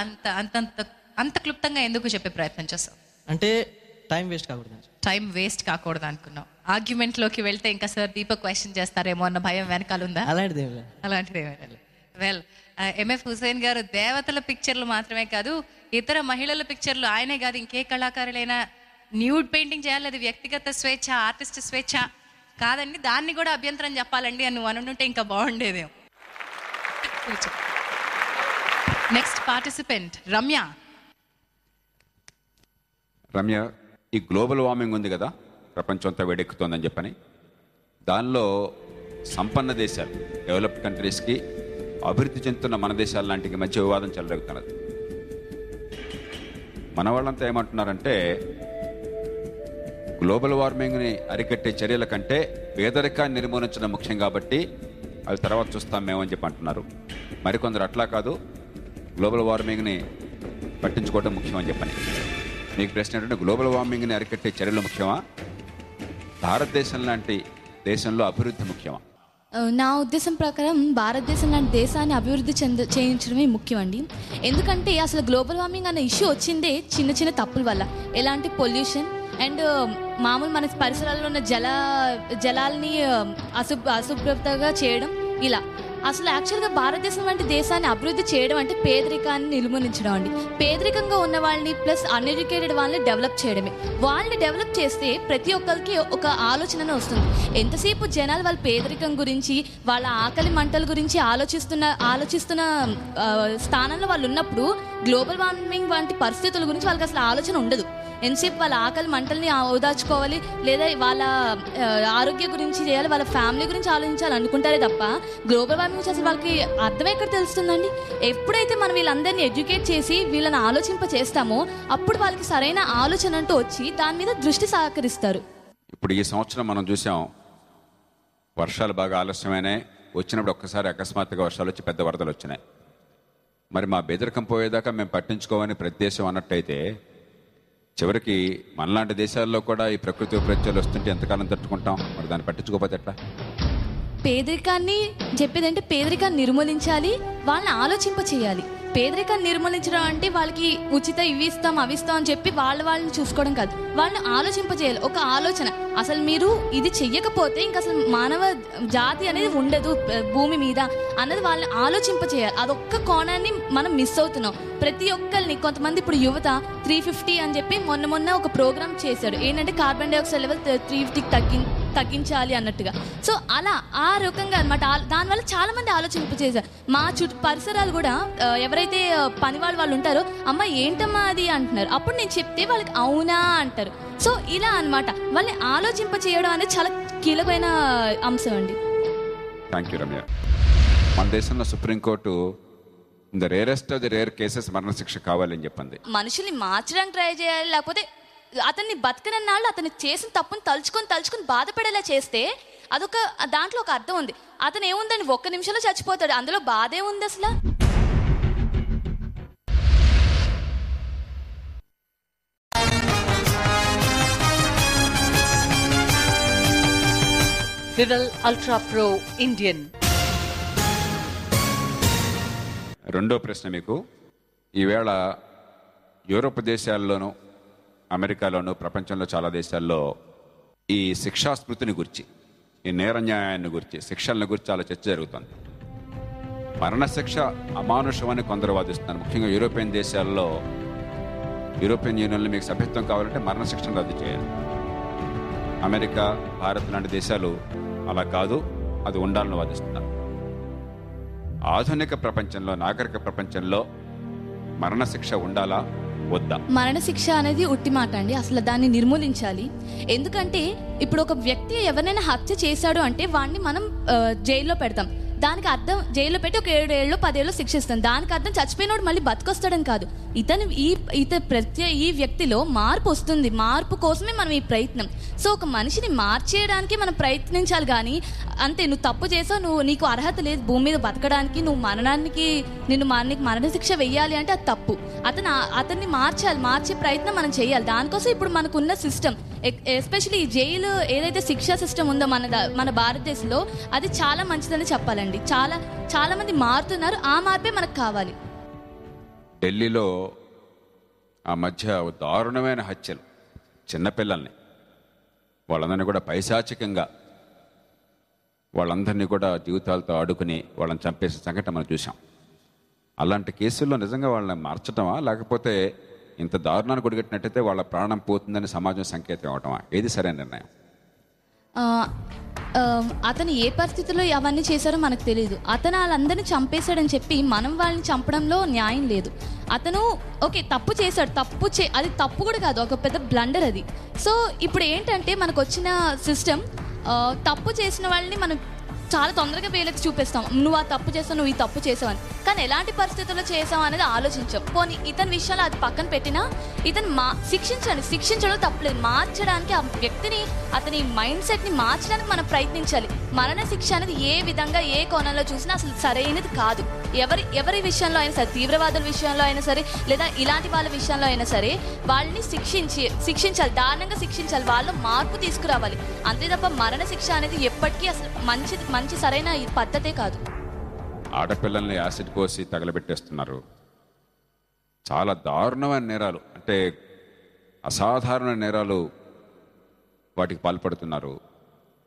[SPEAKER 3] అంత క్లుప్తంగా ఎందుకు చెప్పే ప్రయత్నం చేస్తావు?
[SPEAKER 6] అంటే టైం వేస్ట్ కాకూడదు
[SPEAKER 3] అనుకున్నావు. ఆర్గ్యుమెంట్లోకి వెళ్తే ఇంకా సార్ దీపక్ క్వశ్చన్ చేస్తారేమో అన్న భయం వెనకాల ఉందా?
[SPEAKER 6] అలాంటిది ఏం లేదు.
[SPEAKER 3] అలాంటిది ఏమైనా? వెల్, ఎంఎఫ్ హుసేన్ గారు దేవతల పిక్చర్లు మాత్రమే కాదు, ఇతర మహిళల పిక్చర్లు ఆయనే కాదు ఇంకే కళాకారులైనా న్యూడ్ పెయింటింగ్ చేయాలి, అది వ్యక్తిగత స్వేచ్ఛ, ఆర్టిస్ట్ స్వేచ్ఛ కాదండి, దాన్ని కూడా అభ్యంతరం చెప్పాలండి అని నువ్వు అనుంటే ఇంకా బాగుండేదేమో. Next participant Ramya.
[SPEAKER 4] రమ్య, ఈ గ్లోబల్ వార్మింగ్ ఉంది కదా, ప్రపంచం అంతా వేడెక్కుతోందని చెప్పని, దానిలో సంపన్న దేశాలు, డెవలప్డ్ కంట్రీస్కి అభివృద్ధి చెందుతున్న మన దేశాల లాంటి మధ్య వివాదం చెలరేగుతున్నది. మన వాళ్ళంతా ఏమంటున్నారంటే గ్లోబల్ వార్మింగ్ని అరికట్టే చర్యల కంటే పేదరికాన్ని నిర్మూలించడం ముఖ్యం కాబట్టి అవి తర్వాత చూస్తాం మేమని చెప్పి అంటున్నారు. మరికొందరు అట్లా కాదు, గ్లోబల్ వార్మింగ్ని పట్టించుకోవడం ముఖ్యం అని చెప్పని. మీకు ప్రశ్న ఏంటంటే గ్లోబల్ వార్మింగ్ని అరికట్టే చర్యలు ముఖ్యమా, భారతదేశం లాంటి దేశంలో అభివృద్ధి ముఖ్యమా?
[SPEAKER 7] నా ఉద్దేశం ప్రకారం భారతదేశం లాంటి దేశాన్ని అభివృద్ధి చేయించడమే ముఖ్యమండి. ఎందుకంటే అసలు గ్లోబల్ వార్మింగ్ అనే ఇష్యూ వచ్చిందే చిన్న చిన్న తప్పుల వల్ల. ఎలాంటి పొల్యూషన్ అండ్ మామూలు మన పరిసరాల్లో ఉన్న జలాల్ని అశుభ్రతగా చేయడం, ఇలా అసలు యాక్చువల్గా భారతదేశం వంటి దేశాన్ని అభివృద్ధి చేయడం అంటే పేదరికాన్ని నిర్మూలించడం అండి. పేదరికంగా ఉన్న వాళ్ళని ప్లస్ అన్ఎడ్యుకేటెడ్ వాళ్ళని డెవలప్ చేయడమే. వాళ్ళని డెవలప్ చేస్తే ప్రతి ఒక్కరికి ఒక ఆలోచన వస్తుంది. ఎంతసేపు జనాలు వాళ్ళ పేదరికం గురించి, వాళ్ళ ఆకలి మంటల గురించి ఆలోచిస్తున్న స్థానంలో వాళ్ళు ఉన్నప్పుడు గ్లోబల్ వార్మింగ్ వంటి పరిస్థితుల గురించి వాళ్ళకి అసలు ఆలోచన ఉండదు. ఎంతసేపు వాళ్ళ ఆకలి మంటల్ని ఓదార్చుకోవాలి, లేదా వాళ్ళ ఆరోగ్య గురించి చేయాలి, వాళ్ళ ఫ్యామిలీ గురించి ఆలోచించాలి అనుకుంటారే తప్ప గ్లోబల్ వార్మింగ్ గురించి అసలు వాళ్ళకి అర్థం ఎక్కడ తెలుస్తుందండి? ఎప్పుడైతే మనం వీళ్ళందరినీ ఎడ్యుకేట్ చేసి వీళ్ళని ఆలోచింప చేస్తామో అప్పుడు వాళ్ళకి సరైన ఆలోచన అంటూ వచ్చి దాని మీద దృష్టి సహకరిస్తారు.
[SPEAKER 4] ఇప్పుడు ఈ సంవత్సరం మనం చూసాం, వర్షాలు బాగా ఆలస్యమైనాయి, వచ్చినప్పుడు ఒక్కసారి అకస్మాత్తుగా వర్షాలు వచ్చి పెద్ద వరదలు వచ్చినాయి. మరి మా బెదరికం పోయేదాకా మేము పట్టించుకోవని ప్రతి దేశం అన్నట్టయితే చివరికి మనలాంటి దేశాల్లో కూడా ఈ ప్రకృతి విపరీత్యాలు వస్తుంటే ఎంతకాలం తట్టుకుంటాం? మరి దాన్ని పట్టించుకోకపోతే ఎట్లా?
[SPEAKER 7] పేదరికాన్ని చెప్పేదంటే పేదరికాన్ని నిర్మూలించాలి, వాళ్ళని ఆలోచింప చేయాలి. పేదరికాన్ని నిర్మూలించడం అంటే వాళ్ళకి ఉచిత ఇవి ఇస్తాం అవి ఇస్తాం అని చెప్పి వాళ్ళని చూసుకోవడం కాదు, వాళ్ళని ఆలోచింపజేయాలి. ఒక ఆలోచన, అసలు మీరు ఇది చెయ్యకపోతే ఇంక అసలు మానవ జాతి అనేది ఉండదు భూమి మీద అన్నది వాళ్ళని ఆలోచింపజేయాలి. అదొక్క కోణాన్ని మనం మిస్ అవుతున్నాం. ప్రతి ఒక్కరిని, కొంతమంది ఇప్పుడు యువత 350 అని చెప్పి మొన్న ఒక ప్రోగ్రామ్ చేశాడు. ఏంటంటే కార్బన్ డైఆక్సైడ్ లెవెల్ 350 తగ్గించాలి అన్నట్టుగా. సో అలా ఆ రకంగా అనమాట. దానివల్ల చాలా మంది ఆలోచింపజేశారు. మా పరిసరాలు కూడా ఎవరైతే పని వాళ్ళు ఉంటారో, అమ్మ ఏంటమ్మా అది అంటున్నారు. అప్పుడు నేను చెప్తే వాళ్ళకి అవునా అంటారు. సో ఇలా అనమాట, వాళ్ళని ఆలోచింప చేయడం అనేది చాలా కీలకమైన అంశం అండి.
[SPEAKER 4] Thank you Ramya. మన దేశంలో supreme court the rarest of the rare cases మరణశిక్ష కావాలని చెప్పింది.
[SPEAKER 7] మనుషుల్ని మార్చడానికి ట్రై చేయాలి, లేకపోతే అతన్ని బతకనన్నాళ్ళు అతను చేసిన తప్పుని తలుచుకొని బాధపడేలా చేస్తే అదొక దాంట్లో ఒక అర్థం ఉంది. అతను ఏముందని 1 నిమిషంలో చచ్చిపోతాడు, అందులో బాధే ఉంది అసలు.
[SPEAKER 1] వివల్ అల్ట్రా ప్రో ఇండియన్.
[SPEAKER 4] రెండో ప్రశ్న మీకు. ఈవేళ యూరోప్ దేశాల్లోనూ, అమెరికాలోనూ, ప్రపంచంలో చాలా దేశాల్లో ఈ శిక్షా స్మృతిని గురించి, ఈ నేర న్యాయాన్ని గురించి, శిక్షలను గురించి చాలా చర్చ జరుగుతుంది. మరణశిక్ష అమానుషమని కొందరు వాదిస్తున్నారు. ముఖ్యంగా యూరోపియన్ దేశాల్లో, యూరోపియన్ యూనియన్లో మీకు సభ్యత్వం కావాలంటే మరణశిక్షను రద్దు చేయాలి. అమెరికా, భారత్ లాంటి దేశాలు అలా కాదు, అది ఉండాలని వాదిస్తున్నారు. ఆధునిక ప్రపంచంలో, నాగరిక ప్రపంచంలో మరణశిక్ష ఉండాలా వద్దా?
[SPEAKER 7] మరణశిక్ష అనేది ఉట్టి మాట అండి. అసలు దాన్ని నిర్మూలించాలి. ఎందుకంటే ఇప్పుడు ఒక వ్యక్తి ఎవరినైనా హత్య చేశాడు అంటే వాడిని మనం జైల్లో పెడతాం. దానికి అర్థం జైల్లో పెట్టి ఒక 7 ఏళ్ళు 10 ఏళ్ళు శిక్షిస్తాం. దానికి అర్థం చచ్చిపోయినోడు మళ్ళీ బతికొస్తాడని కాదు. ఈ వ్యక్తిలో మార్పు వస్తుంది. మార్పు కోసమే మనం ఈ ప్రయత్నం. సో ఒక మనిషిని మార్చేయడానికి మనం ప్రయత్నించాలి. కానీ అంతే, నువ్వు తప్పు చేసావు, నీకు అర్హత లేదు భూమి మీద బతకడానికి, నీకు మరణశిక్ష వెయ్యాలి అంటే అది తప్పు. అతన్ని మార్చే ప్రయత్నం మనం చేయాలి. దానికోసం ఇప్పుడు మనకున్న సిస్టమ్, ఎస్పెషల్లీ ఈ జైలు ఏదైతే శిక్షా సిస్టమ్ ఉందో మన భారతదేశంలో, అది చాలా మంచిదని చెప్పాలండి. చాలా మంది మారుతున్నారు. ఆ మార్పే మనకు కావాలి.
[SPEAKER 4] ఢిల్లీలో ఆ మధ్య దారుణమైన హత్యలు, చిన్నపిల్లల్ని వాళ్ళందరినీ కూడా పైశాచికంగా వాళ్ళందరినీ కూడా జీవితాలతో ఆడుకుని వాళ్ళని చంపేసే సంఘటన మనం చూసాం. అలాంటి కేసుల్లో నిజంగా వాళ్ళని మార్చటమా, లేకపోతే ఇంత దారుణాన్ని కొడిగట్టినట్టయితే వాళ్ళ ప్రాణం పోతుందని సమాజం సంకేతం ఇవ్వటమా? ఏది సరైన నిర్ణయం?
[SPEAKER 7] అతను ఏ పరిస్థితుల్లో అవన్నీ చేశారో మనకు తెలియదు. అతను వాళ్ళందరినీ చంపేశాడని చెప్పి మనం వాళ్ళని చంపడంలో న్యాయం లేదు. అతను ఓకే తప్పు చేశాడు, అది తప్పు కూడా కాదు, ఒక పెద్ద బ్లండర్ అది. సో ఇప్పుడు ఏంటంటే మనకు వచ్చిన సిస్టమ్ తప్పు చేసిన వాళ్ళని మనం చాలా తొందరగా వేలెత్తి చూపిస్తాం, నువ్వు ఆ తప్పు చేస్తావు, నువ్వు ఈ తప్పు చేసావని. కానీ ఎలాంటి పరిస్థితుల్లో చేసావు అనేది ఆలోచించాం. పోనీ ఇతని విషయాలు అది పక్కన పెట్టినా ఇతను శిక్షించడం తప్పలేదు. మార్చడానికి ఆ వ్యక్తిని, అతని మైండ్ సెట్ని మార్చడానికి మనం ప్రయత్నించాలి. మరణ శిక్ష అనేది ఏ విధంగా ఏ కోణంలో చూసినా అసలు సరైనది కాదు. ఎవరి విషయంలో అయినా సరే, తీవ్రవాదుల విషయంలో అయినా సరే, లేదా ఇలాంటి వాళ్ళ విషయంలో అయినా సరే వాళ్ళని శిక్షించాలి, దారుణంగా శిక్షించాలి, వాళ్ళు మార్పు తీసుకురావాలి. అంతే తప్ప మరణ శిక్ష అనేది ఎప్పటికీ అసలు మంచి సరైన పద్ధతే కాదు.
[SPEAKER 4] ఆడపిల్లల్ని యాసిడ్ పోసి తగలబెట్టేస్తున్నారు. చాలా దారుణమైన నేరాలు, అంటే అసాధారణ నేరాలు వాటికి పాల్పడుతున్నారు.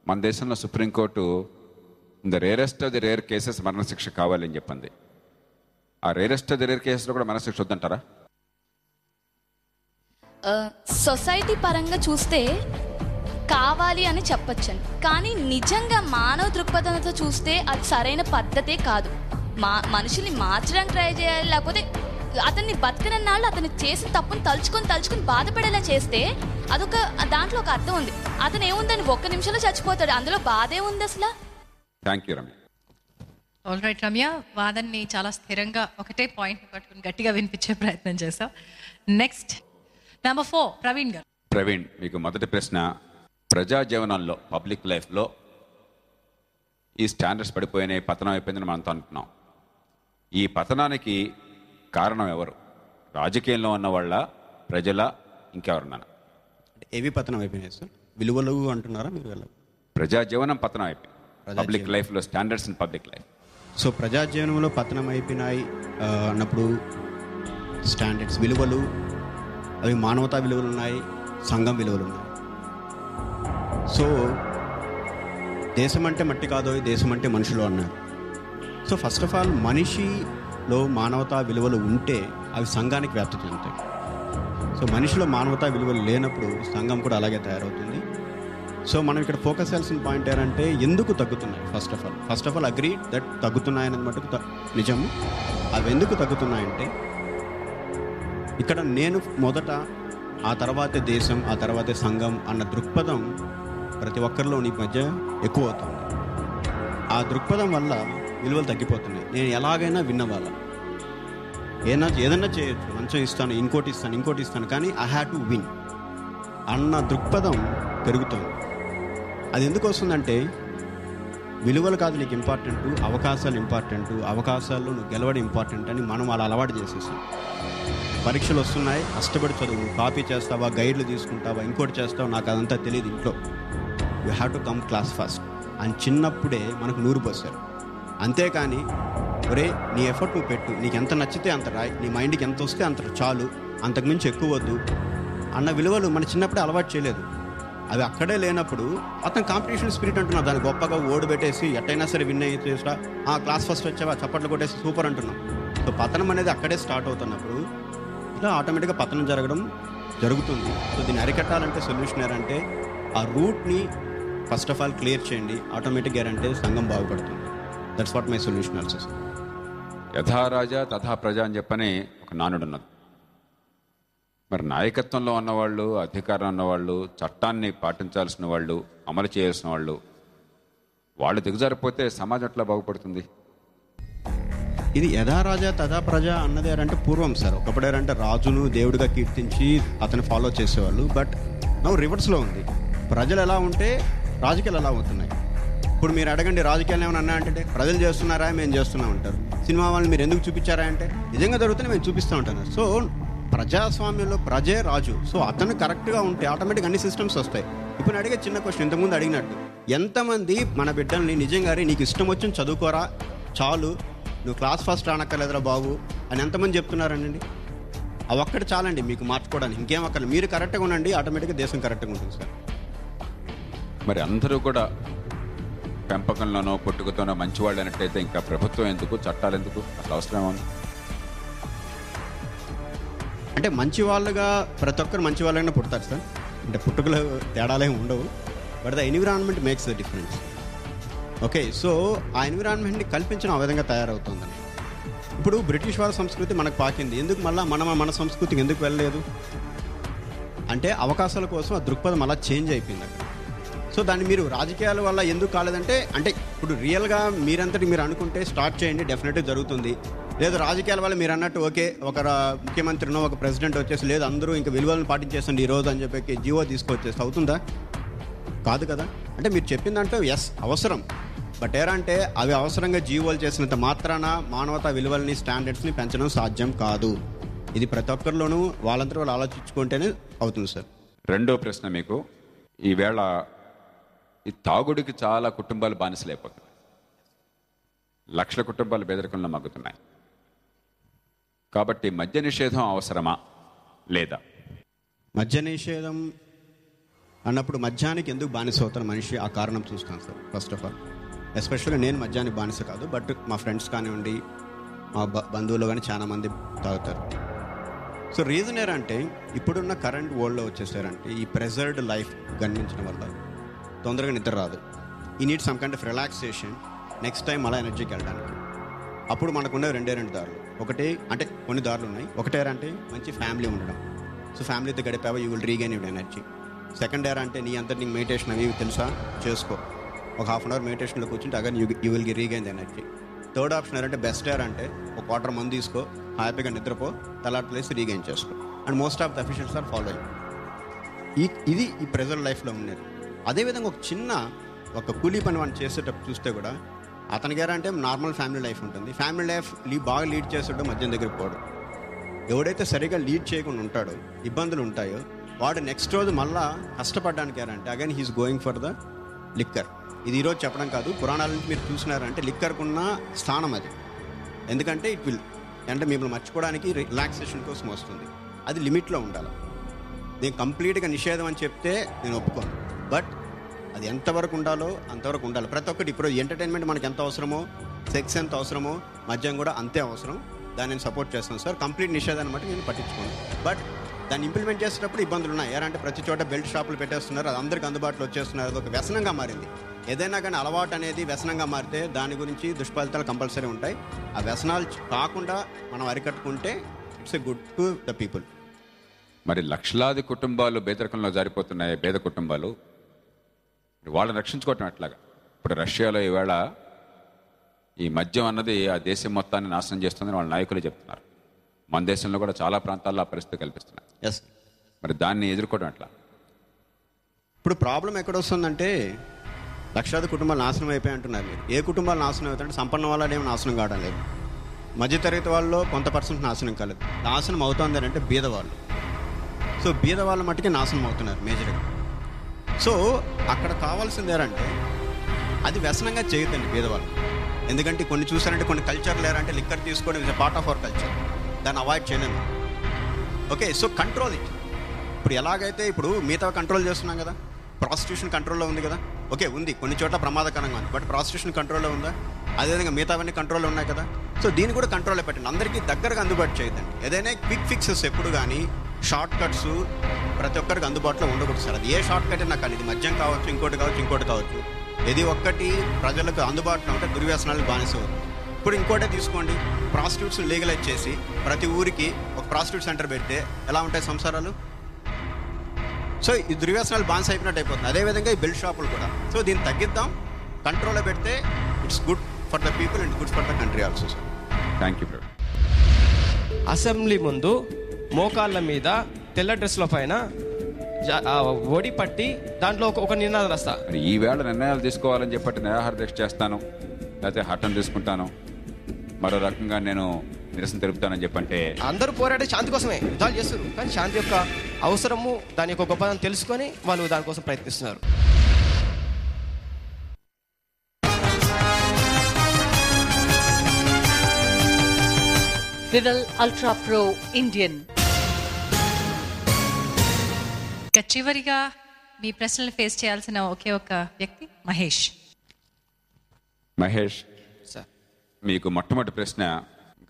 [SPEAKER 4] మన దేశంలో supreme court the rarest of the rare cases మరణశిక్ష కావాలని చెప్పింది. ఆ రేరెస్ట్ ఆఫ్ ది రేర్ కేసెస్లో కూడా మరణశిక్ష వద్దంటారా?
[SPEAKER 7] సొసైటీ పరంగా చూస్తే కావాలి అని చెప్పొచ్చండి, కానీ నిజంగా మానవ దృక్పథంతో చూస్తే అది సరైన పద్ధతే కాదు. మనుషుల్ని మార్చడానికి ట్రై చేయాలి, లేకపోతే అతన్ని బతికినన్నాళ్ళు అతను చేసిన తప్పును తలుచుకొని బాధపడేలా చేస్తే అదొక దాంట్లో ఒక అర్థం ఉంది. అతను ఏముందని 1 నిమిషంలో చచ్చిపోతాడు, అందులో బాధే ఉంది అసలు.
[SPEAKER 4] Thank you Ramya.
[SPEAKER 3] All right Ramya, వాదన్ని చాలా స్థిరంగా ఒకటే పాయింట్ పట్టుకుని గట్టిగా వినిపించే ప్రయత్నం చేశాం. నెక్స్ట్ నెంబర్ 4 ప్రవీణ్ గారు.
[SPEAKER 4] ప్రవీణ్, మీకు మొదటి ప్రశ్న, ప్రజా జీవనంలో పబ్లిక్ లైఫ్లో ఈ స్టాండర్డ్స్ పడిపోయినాయి, పతనం అయిపోయిందని మనతో అంటున్నాం. ఈ పతనానికి కారణం ఎవరు? రాజకీయంలో ఉన్న వాళ్ళ, ప్రజల, ఇంకెవరన్నా?
[SPEAKER 8] ఏవి పతనం అయిపోయినాయి సార్? విలువలు అంటున్నారా మీరు?
[SPEAKER 4] ప్రజా జీవనం పతనం అయిపోయింది, పబ్లిక్ లైఫ్లో standards in public life.
[SPEAKER 8] So ప్రజా జీవనంలో పతనం అయిపోయినాయి అన్నప్పుడు స్టాండర్డ్స్, విలువలు, అవి మానవతా విలువలు ఉన్నాయి, సంఘం విలువలు ఉన్నాయి. సో దేశం అంటే మట్టి కాదో, దేశం అంటే మనుషులు అన్నారు. సో ఫస్ట్ ఆఫ్ ఆల్ మనిషిలో మానవతా విలువలు ఉంటే అవి సంఘానికి వ్యాప్తి చెందుతాయి. సో మనిషిలో మానవతా విలువలు లేనప్పుడు సంఘం కూడా అలాగే తయారవుతుంది. సో మనం ఇక్కడ ఫోకస్ చేయాల్సిన పాయింట్ ఏంటంటే ఎందుకు తగ్గుతున్నాయి. First of all agree that తగ్గుతున్నాయని మటుకు నిజము. అవి ఎందుకు తగ్గుతున్నాయంటే ఇక్కడ నేను మొదట, ఆ తర్వాతే దేశం, ఆ తర్వాతే సంఘం అన్న దృక్పథం ప్రతి ఒక్కరిలో ఈ మధ్య ఎక్కువ అవుతుంది. ఆ దృక్పథం వల్ల విలువలు తగ్గిపోతున్నాయి. నేను ఎలాగైనా విన్నవాళ్ళ, ఏదన్నా చేయొచ్చు, మంచం ఇస్తాను, ఇంకోటి ఇస్తాను, కానీ ఐ హ్యావ్ టు విన్ అన్న దృక్పథం పెరుగుతుంది. అది ఎందుకు వస్తుందంటే విలువలు కాదు నీకు ఇంపార్టెంట్, అవకాశాలు ఇంపార్టెంట్, అవకాశాల్లో నువ్వు గెలవడం ఇంపార్టెంట్ అని మనం అలా అలవాటు చేసేసాం. పరీక్షలు వస్తున్నాయి, కష్టపడి చదువు, కాపీ చేస్తావా, గైడ్లు తీసుకుంటావా, ఇంకోటి చేస్తావా, నాకు అదంతా తెలియదు, ఇంట్లో you have to come class first అని చిన్నప్పుడే మనకు నూరు పోసారు. అంతేకాని ఒరే నీ ఎఫర్ట్ నువ్వు పెట్టు, నీకు ఎంత నచ్చితే అంత రాయి, నీ మైండ్కి ఎంత వస్తే అంత చాలు, అంతకుమించి ఎక్కువ వద్దు అన్న విలువలు మన చిన్నప్పుడే అలవాటు చేయలేదు. అవి అక్కడే లేనప్పుడు అతను కాంపిటీషన్ స్పిరిట్ అంటున్నాం, దాన్ని గొప్పగా ఓడిపెట్టేసి ఎట్టయినా సరే విన్ అయ్యి చేసా, క్లాస్ ఫస్ట్ వచ్చావా, చప్పట్లు కొట్టేసి సూపర్ అంటున్నాం. సో పతనం అనేది అక్కడే స్టార్ట్ అవుతున్నప్పుడు ఇలా ఆటోమేటిక్గా పతనం జరుగుతుంది. సో దీన్ని అరికట్టాలంటే సొల్యూషన్ ఏంటంటే ఆ రూట్ని ఫస్ట్ ఆఫ్ ఆల్ క్లియర్ చేయండి, ఆటోమేటిక్గా ఏంటంటే సంఘం బాగుపడుతుంది. That's what my solution also.
[SPEAKER 4] యథా రాజా తథా ప్రజ అని చెప్పని ఒక నానుడు ఉన్నది. మరి నాయకత్వంలో ఉన్నవాళ్ళు, అధికారం ఉన్నవాళ్ళు, చట్టాన్ని పాటించాల్సిన వాళ్ళు, అమలు చేయాల్సిన వాళ్ళు దిగజారిపోతే సమాజం ఎట్లా బాగుపడుతుంది?
[SPEAKER 8] ఇది యథా రాజా తథా ప్రజ అన్నది ఏంటంటే పూర్వం సార్, ఒకప్పుడు ఏంటంటే రాజును దేవుడిగా కీర్తించి అతను ఫాలో చేసేవాళ్ళు. బట్ నవ్వు రివర్స్లో ఉంది. ప్రజలు ఎలా ఉంటే రాజకీయాలు ఎలా అవుతున్నాయి. ఇప్పుడు మీరు అడగండి, రాజకీయాలు ఏమైనా అన్నా అంటే ప్రజలు చేస్తున్నారా, మేము చేస్తున్నాం అంటారు. సినిమా వాళ్ళని మీరు ఎందుకు చూపించారా అంటే నిజంగా జరుగుతుంది, మేము చూపిస్తూ ఉంటాను. సో ప్రజాస్వామ్యంలో ప్రజే రాజు. సో అతను కరెక్ట్గా ఉంటే ఆటోమేటిక్ అన్ని సిస్టమ్స్ వస్తాయి. ఇప్పుడు అడిగే చిన్న క్వశ్చన్, ఇంతకుముందు అడిగినట్టు ఎంతమంది మన బిడ్డల్ని నిజంగా నీకు ఇష్టం వచ్చి చదువుకోరా చాలు, నువ్వు క్లాస్ ఫస్ట్ రానక్కర్లేదురా బాబు అని ఎంతమంది చెప్తున్నారండి? అవి ఒక్కటి చాలండి మీకు మార్చుకోవడానికి, ఇంకేం అక్కర్లేదు. మీరు కరెక్ట్గా ఉండండి, ఆటోమేటిక్గా దేశం కరెక్ట్గా ఉంటుంది సార్.
[SPEAKER 4] మరి అందరూ కూడా పెంపకంలోనో పుట్టుకతోనో మంచివాళ్ళు అన్నట్టయితే ఇంకా ప్రభుత్వం ఎందుకు, చట్టాలు ఎందుకు, అసలు అవసరం ఉంది?
[SPEAKER 8] అంటే మంచి వాళ్ళుగా ప్రతి ఒక్కరు మంచి వాళ్ళైనా పుడతారు సార్. అంటే పుట్టుకలో తేడాలే ఉండవు. But the environment makes the difference. Okay, so ఆ ఎన్విరాన్మెంట్ని కల్పించడం ఆ విధంగా తయారవుతుందని. ఇప్పుడు బ్రిటిష్ వాళ్ళ సంస్కృతి మనకు పాకింది, ఎందుకు మళ్ళీ మన సంస్కృతికి ఎందుకు వెళ్ళలేదు అంటే అవకాశాల కోసం ఆ దృక్పథం అలా చేంజ్ అయిపోయింది అక్కడ. సో దాన్ని మీరు రాజకీయాల వల్ల ఎందుకు కాలేదంటే, అంటే ఇప్పుడు రియల్గా మీరంతటి మీరు అనుకుంటే స్టార్ట్ చేయండి, డెఫినెట్గా జరుగుతుంది. లేదు రాజకీయాల వల్ల మీరు అన్నట్టు ఓకే ఒక ముఖ్యమంత్రినో ఒక ప్రెసిడెంట్ వచ్చేసి లేదు అందరూ ఇంకా విలువలను పాటించేసండి ఈరోజు అని చెప్పి జీవో తీసుకొచ్చేసి అవుతుందా? కాదు కదా. అంటే మీరు చెప్పిన దాంట్లో ఎస్ అవసరం, బట్ ఏరంటే అవి అవసరంగా జీవోలు చేసినంత మాత్రాన మానవతా విలువల్ని స్టాండర్డ్స్ని పెంచడం సాధ్యం కాదు. ఇది ప్రతి ఒక్కరిలోనూ వాళ్ళంతా వాళ్ళు ఆలోచించుకుంటేనే అవుతుంది సార్.
[SPEAKER 4] రెండో ప్రశ్న మీకు, ఈవేళ ఈ తాగుడికి చాలా కుటుంబాలు బానిసలైపోతున్నాయి, లక్షల కుటుంబాలు పేదరికంలో మగ్గుతున్నాయి. కాబట్టి మద్య నిషేధం అవసరమా లేదా?
[SPEAKER 8] మద్య నిషేధం అన్నప్పుడు మద్యానికి ఎందుకు బానిస అవుతాను మనిషి, ఆ కారణం చూస్తాను sir. First of all especially నేను మద్యానికి బానిస కాదు, బట్ మా ఫ్రెండ్స్ కానివ్వండి మా బంధువులు కానీ చాలా మంది తాగుతారు. సో రీజన్ ఏంటంటే ఇప్పుడున్న కరెంట్ వరల్డ్లో వచ్చేసారంటే ఈ ప్రెజర్డ్ లైఫ్ గమనించడం వల్ల తొందరగా నిద్ర రాదు. ఈ need some kind of relaxation next time అలా ఎనర్జీకి వెళ్ళడానికి. అప్పుడు మనకున్న రెండు దారులు. ఒకటి అంటే కొన్ని దారులు ఉన్నాయి. ఒకటేరంటే మంచి ఫ్యామిలీ ఉండడం. సో ఫ్యామిలీతో గడిపావా you will regain your energy. Second అంటే నీ అంతా నీకు మెడిటేషన్ అవి తెలుసా చేసుకో, ఒక హాఫ్ అన్ అవర్ మెడిటేషన్లో కూర్చుంటే again you will regain the energy. Third option ఏంటంటే బెస్ట్ అంటే ఒక క్వార్టర్ మందు తీసుకో, హ్యాపీగా నిద్రపో, తలాట్ ప్లేస్ రీగైన్ చేసుకో. And most of the officials are following. ఇది ఈ ప్రెజర్ లైఫ్లో ఉండేది. అదేవిధంగా ఒక కూలీ పని వాడిని చేసేటప్పుడు చూస్తే కూడా అతనికి అంటే నార్మల్ ఫ్యామిలీ లైఫ్ ఉంటుంది. ఫ్యామిలీ లైఫ్ బాగా లీడ్ చేసేటో మధ్యం దగ్గరికి పోవడం. ఎవడైతే సరిగా లీడ్ చేయకుండా ఉంటాడో, ఇబ్బందులు ఉంటాయో, వాడు నెక్స్ట్ రోజు మళ్ళా కష్టపడడానికి అంటే again he's going for the liquor. ఇది ఈరోజు చెప్పడం కాదు, పురాణాల నుంచి మీరు చూసినారంటే లిక్కర్కున్న స్థానం అది. ఎందుకంటే ఇట్ విల్ అంటే మిమ్మల్ని మర్చిపోవడానికి రిలాక్సేషన్ కోసం వస్తుంది. అది లిమిట్లో ఉండాలి. నేను కంప్లీట్గా నిషేధం అని చెప్తే నేను ఒప్పుకోను, బట్ అది ఎంతవరకు ఉండాలో అంతవరకు ఉండాలి. ప్రతి ఒక్కటి ఇప్పుడు ఎంటర్టైన్మెంట్ మనకి ఎంత అవసరమో, సెక్స్ ఎంత అవసరమో, మద్యం కూడా అంతే అవసరం. దాన్ని నేను సపోర్ట్ చేస్తాను సార్. కంప్లీట్ నిషేధాన్ని బట్టి నేను పట్టించుకోను, బట్ దాన్ని ఇంప్లిమెంట్ చేసేటప్పుడు ఇబ్బందులు ఉన్నాయి. అంటే ప్రతి చోట బెల్ట్ షాపులు పెట్టేస్తున్నారు, అది అందరికీ అందుబాటులో వచ్చేస్తున్నారు. అది ఒక వ్యసనంగా మారింది. ఏదైనా కానీ అలవాటు అనేది వ్యసనంగా మారితే దాని గురించి దుష్ఫలితాలు కంపల్సరీ ఉంటాయి. ఆ వ్యసనాలు కాకుండా మనం అరికట్టుకుంటే it's a good to the people.
[SPEAKER 4] మరి లక్షలాది కుటుంబాలు పేదరికంలో జారిపోతున్నాయి, పేద కుటుంబాలు. వాళ్ళని రక్షించుకోవటం ఎట్లాగా? ఇప్పుడు రష్యాలో ఈవేళ ఈ మద్యం అన్నది ఆ దేశం మొత్తాన్ని నాశనం చేస్తుందని వాళ్ళ నాయకులు చెప్తున్నారు. మన దేశంలో కూడా చాలా ప్రాంతాల్లో ఆ పరిస్థితి కల్పిస్తున్నాయి.
[SPEAKER 8] ఎస్,
[SPEAKER 4] మరి దాన్ని ఎదుర్కోవడం ఎట్లా?
[SPEAKER 8] ఇప్పుడు ప్రాబ్లం ఎక్కడ వస్తుందంటే లక్షలాది కుటుంబాలు నాశనం అయిపోయి అంటున్నారు మీరు. ఏ కుటుంబాలు నాశనం అవుతాయంటే సంపన్న వాళ్ళేమో నాశనం కావడం లేదు, మధ్యతరగతి వాళ్ళలో కొంత పర్సెంట్ నాశనం కాలేదు. నాశనం అవుతుంది అంటే బీదవాళ్ళు. సో బీదవాళ్ళ మట్టుకే నాశనం అవుతున్నారు మేజర్గా. సో అక్కడ కావాల్సింది ఏంటంటే అది వ్యసనంగా చేయొద్దండి బీదవాళ్ళు. ఎందుకంటే కొన్ని చూసారంటే కొన్ని కల్చర్లు ఏంటంటే లిక్కర్ తీసుకోవడం is part of our culture, దాన్ని అవాయిడ్ చేయలేము. Okay, so control it. ఇప్పుడు ఎలాగైతే ఇప్పుడు మిగతా కంట్రోల్ చేస్తున్నాం కదా, ప్రాస్టిట్యూషన్ కంట్రోల్లో ఉంది కదా. ఓకే ఉంది, కొన్ని చోట్ల ప్రమాదకరంగా ఉంది, బట్ ప్రాస్టిట్యూషన్ కంట్రోల్లో ఉందా? అదేవిధంగా మిగతావన్నీ కంట్రోల్లో ఉన్నాయి కదా. సో దీన్ని కూడా కంట్రోల్లో పెట్టండి, అందరికీ దగ్గరగా అందుబాటు చేయదండి. ఏదైనా క్విక్ ఫిక్సెస్ ఎప్పుడు కానీ షార్ట్ కట్స్ ప్రతి ఒక్కరికి అందుబాటులో ఉండకూడదు సార్. అది ఏ షార్ట్ కట్ అయినా కానీ, ఇది మద్యం కావచ్చు, ఇంకోటి కావచ్చు, ఇది ఒక్కటి ప్రజలకు అందుబాటులో ఉంటే దుర్వ్యసనాలకు బానిసవుతుంది. ఇప్పుడు ఇంకోటే తీసుకోండి, ప్రాస్టిట్యూట్స్ లీగలైజ్ చేసి ప్రతి ఊరికి ఒక ప్రాస్టిట్యూట్ సెంటర్ పెడితే ఎలా ఉంటాయి సంసారాలు? సో ఈ దుర్వ్యసనాలు బానిస అయిపోయినట్టు అయిపోతుంది. అదేవిధంగా ఈ బెల్ట్ షాపులు కూడా. సో దీన్ని తగ్గిద్దాం, కంట్రోల్లో పెడితే it's good for the people and good for the country also sir.
[SPEAKER 4] Thank you.
[SPEAKER 9] Assembly ముందు మోకాళ్ళ మీద తెల్ల డ్రెస్ల పైన ఒడి పట్టి దాంట్లో ఒక నినాదం రాస్తా.
[SPEAKER 4] మరి ఈవేళ నిర్ణయాలు తీసుకోవాలని చెప్పి నిరాహార దీక్ష చేస్తాను, లేకపోతే హఠం తీసుకుంటాను, మరో రకంగా నేను నిరసన తెలుపుతానని చెప్పంటే
[SPEAKER 9] అందరూ పోరాడే శాంతి కోసమే యుద్ధాలు చేస్తారు, కానీ శాంతి యొక్క అవసరము దాని యొక్క గొప్పదనం తెలుసుకొని వాళ్ళు దానికోసం ప్రయత్నిస్తున్నారు.
[SPEAKER 1] వివల్ అల్ట్రా ప్రో ఇండియన్.
[SPEAKER 3] ఇక చివరిగా మీ ప్రశ్నలు ఫేస్ చేయాల్సిన ఒకే ఒక వ్యక్తి మహేష్.
[SPEAKER 4] మహేష్
[SPEAKER 9] సార్,
[SPEAKER 4] మీకు మొట్టమొదటి ప్రశ్న,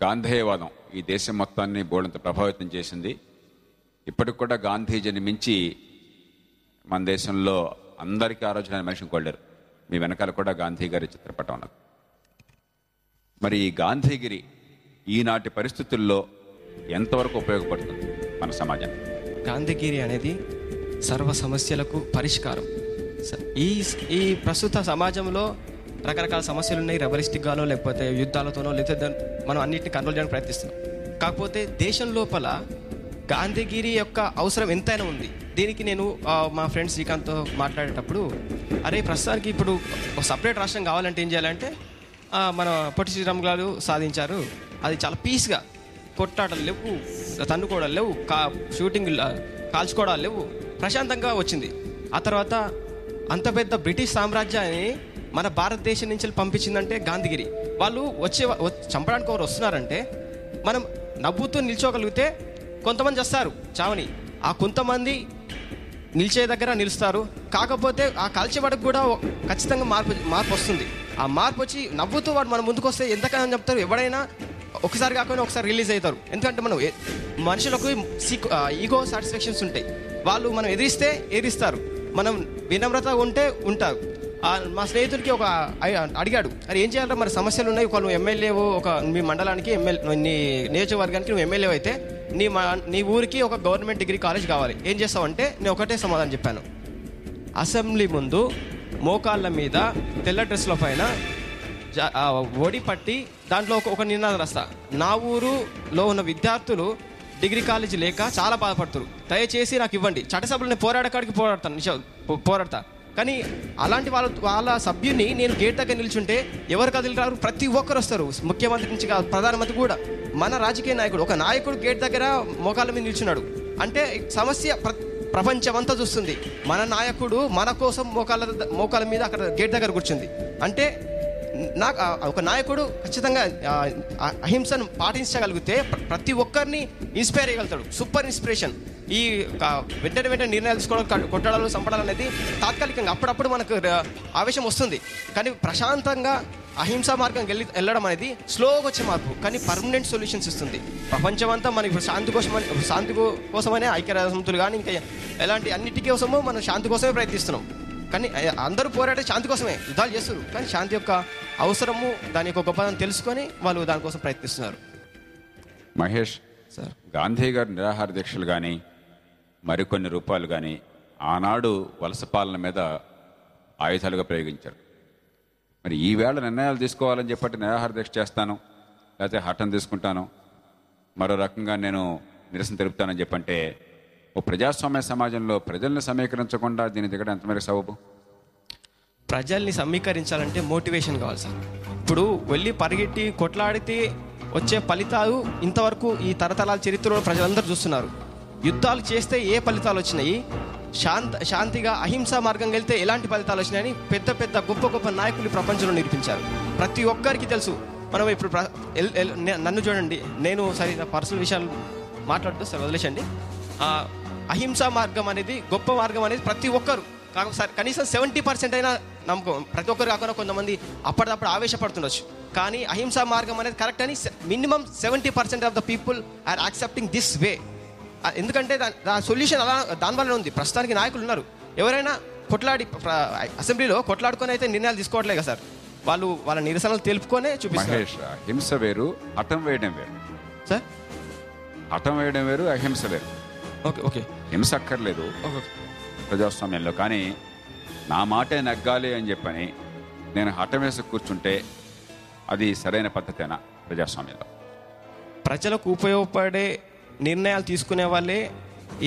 [SPEAKER 4] గాంధేయవాదం ఈ దేశం మొత్తాన్ని బోడంత ప్రభావితం చేసింది. ఇప్పటికి కూడా గాంధీజీని మించి మన దేశంలో అందరికీ ఆలోచన మనిషిని కొళ్ళారు. మీ వెనకాల కూడా గాంధీ గారి చిత్రపటం ఉన్నది. మరి ఈ గాంధీగిరి ఈనాటి పరిస్థితుల్లో ఎంతవరకు ఉపయోగపడుతుంది మన సమాజానికి?
[SPEAKER 9] గాంధీగిరి అనేది సర్వ సమస్యలకు పరిష్కారం. ఈ ప్రస్తుత సమాజంలో రకరకాల సమస్యలు ఉన్నాయి. రెబలిస్టిక్గానో లేకపోతే యుద్ధాలతోనో లేకపోతే మనం అన్నింటిని కంట్రోల్ చేయడానికి ప్రయత్నిస్తున్నాం. కాకపోతే దేశం లోపల గాంధీగిరి యొక్క అవసరం ఎంతైనా ఉంది. దీనికి నేను మా ఫ్రెండ్ శ్రీకాంత్తో మాట్లాడేటప్పుడు, అరే ప్రస్తుతానికి ఇప్పుడు ఒక సపరేట్ రాష్ట్రం కావాలంటే ఏం చేయాలంటే, మన పొట్టి శ్రీరామ్ గారు సాధించారు. అది చాలా పీస్గా, కొట్టాటలు లేవు, తన్నుకోవడాలు లేవు, షూటింగ్ కాల్చుకోవడాలు లేవు, ప్రశాంతంగా వచ్చింది. ఆ తర్వాత అంత పెద్ద బ్రిటిష్ సామ్రాజ్యాన్ని మన భారతదేశం నుంచి పంపించిందంటే గాంధీగిరి. వాళ్ళు చంపడానికి ఎవరు వస్తున్నారంటే మనం నవ్వుతూ నిల్చోగలిగితే కొంతమంది వస్తారు చావని, ఆ కొంతమంది నిలిచే దగ్గర నిలుస్తారు. కాకపోతే ఆ కాల్చేవాడికి కూడా ఖచ్చితంగా మార్పు వస్తుంది. ఆ మార్పు వచ్చి నవ్వుతూ వాడు మన ముందుకు వస్తే ఎంతకన్నా చెప్తారు. ఎవడైనా ఒకసారి కాకుండా ఒకసారి రిలీజ్ అవుతారు. ఎందుకంటే మనం మనుషులకు ఈగో సాటిస్ఫాక్షన్స్ ఉంటాయి. వాళ్ళు మనం ఎదిరిస్తారు, మనం వినమ్రత ఉంటే ఉంటారు. మా స్నేహితుడికి ఒక అడిగాడు, అరే ఏం చేయాలంటే మరి సమస్యలు ఉన్నాయి, ఒక నువ్వు ఎమ్మెల్యేవో, ఒక మీ మండలానికి నీ నియోజకవర్గానికి నువ్వు ఎమ్మెల్యే అయితే నీ ఊరికి ఒక గవర్నమెంట్ డిగ్రీ కాలేజ్ కావాలి, ఏం చేస్తావంటే నేను ఒకటే సమాధానం చెప్పాను. అసెంబ్లీ ముందు మోకాళ్ళ మీద తెల్ల డ్రెస్ల పైన ఒడి పట్టి దాంట్లో ఒక నినాదం రాస్తా, నా ఊరులో ఉన్న విద్యార్థులు డిగ్రీ కాలేజీ లేక చాలా బాధపడుతున్నారు, దయచేసి నాకు ఇవ్వండి. చట్టసభలో నేను పోరాడకాడికి పోరాడతా. కానీ అలాంటి వాళ్ళ సభ్యుని నేను గేట్ దగ్గర నిల్చుంటే ఎవరు కదిలిరారు, ప్రతి ఒక్కరు వస్తారు. ముఖ్యమంత్రి నుంచి కాదు, ప్రధానమంత్రి కూడా. మన రాజకీయ నాయకుడు, ఒక నాయకుడు గేట్ దగ్గర మోకాళ్ళ మీద నిల్చున్నాడు అంటే సమస్య ప్రపంచమంతా చూస్తుంది. మన నాయకుడు మన కోసం మోకాళ్ళ మీద అక్కడ గేట్ దగ్గర కూర్చుంది అంటే నాకు ఒక నాయకుడు ఖచ్చితంగా అహింసను పాటించగలిగితే ప్రతి ఒక్కరిని ఇన్స్పైర్ చేయగలుగుతాడు. Super inspiration. ఈ వెంటనే నిర్ణయాలు తీసుకోవడం, కొట్టడాలు, చంపడాలు అనేది తాత్కాలికంగా అప్పుడప్పుడు మనకు ఆవేశం వస్తుంది. కానీ ప్రశాంతంగా అహింసా మార్గం వెళ్ళడం అనేది స్లోగా వచ్చే మార్పు, కానీ పర్మనెంట్ సొల్యూషన్స్ ఇస్తుంది. ప్రపంచమంతా మనకి ఇప్పుడు శాంతి కోసమనే ఐక్యరాజ్యసమితులు కానీ ఇంకా ఎలాంటి అన్నిటికీ కోసమో మనం శాంతి కోసమే ప్రయత్నిస్తున్నాం. కానీ అందరూ పోరాడే శాంతి కోసమే, యుద్ధాలు చేస్తారు. కానీ శాంతి యొక్క అవసరము, దాని యొక్క గొప్పదనం తెలుసుకొని వాళ్ళు దానికోసం ప్రయత్నిస్తున్నారు.
[SPEAKER 4] మహేష్
[SPEAKER 9] సార్,
[SPEAKER 4] గాంధీ గారి నిరాహార దీక్షలు కానీ మరికొన్ని రూపాలు కానీ ఆనాడు వలస పాలన మీద ఆయుధాలుగా ప్రయోగించారు. మరి ఈవేళ నిర్ణయాలు తీసుకోవాలని చెప్పి నిరాహార దీక్ష చేస్తాను, లేకపోతే హఠం తీసుకుంటాను, మరో రకంగా నేను నిరసన తెలుపుతానని చెప్పంటే ఓ ప్రజాస్వామ్య సమాజంలో ప్రజల్ని సమీకరించకుండా దీని దిగడం ఎంతమేరకు సబబు?
[SPEAKER 9] ప్రజల్ని సమీకరించాలంటే మోటివేషన్ కావాలి సార్. ఇప్పుడు వెళ్ళి పరిగెట్టి కొట్లాడితే వచ్చే ఫలితాలు ఇంతవరకు ఈ తరతరాల చరిత్రలో ప్రజలందరూ చూస్తున్నారు. యుద్ధాలు చేస్తే ఏ ఫలితాలు వచ్చినాయి, శాంతిగా అహింసా మార్గంగా వెళ్తే ఎలాంటి ఫలితాలు వచ్చినాయని పెద్ద గొప్ప నాయకులు ప్రపంచంలో నిరూపించారు. ప్రతి ఒక్కరికి తెలుసు. మనం ఇప్పుడు నన్ను చూడండి, నేను సరే పర్సనల్ విషయాలు మాట్లాడుతూ సార్ వదిలేసండి. అహింసా మార్గం అనేది గొప్ప మార్గం అనేది ప్రతి ఒక్కరు కనీసం 70% అయినా నమ్మకం. ప్రతి ఒక్కరు కాకుండా కొంతమంది అప్పటిదప్పుడు ఆవేశపడుతుండొచ్చు, కానీ అహింసా మార్గం అనేది కరెక్ట్ అని minimum 70% of the people are accepting this way. ఎందుకంటే దాని సొల్యూషన్ అలా దానివల్ల ఉంది. ప్రస్తుతానికి నాయకులు ఉన్నారు, ఎవరైనా కొట్లాడి అసెంబ్లీలో కొట్లాడుకొని అయితే నిర్ణయాలు తీసుకోవట్లేదు కదా సార్. వాళ్ళు వాళ్ళ నిరసనలు తెలుపుకొనే చూపిస్తారు.
[SPEAKER 4] హింస వేరు, హఠం వేయడం వేరు
[SPEAKER 9] సార్.
[SPEAKER 4] హఠం వేయడం వేరు, అహింస వేరు.
[SPEAKER 9] ఓకే
[SPEAKER 4] హింస అక్కర్లేదు ప్రజాస్వామ్యంలో. కానీ నా మాటే నగ్గాలి అని చెప్పని నేను హఠం వేసి కూర్చుంటే అది సరైన పద్ధతేనా ప్రజాస్వామ్యంలో?
[SPEAKER 9] ప్రజలకు ఉపయోగపడే నిర్ణయాలు తీసుకునే వాళ్ళే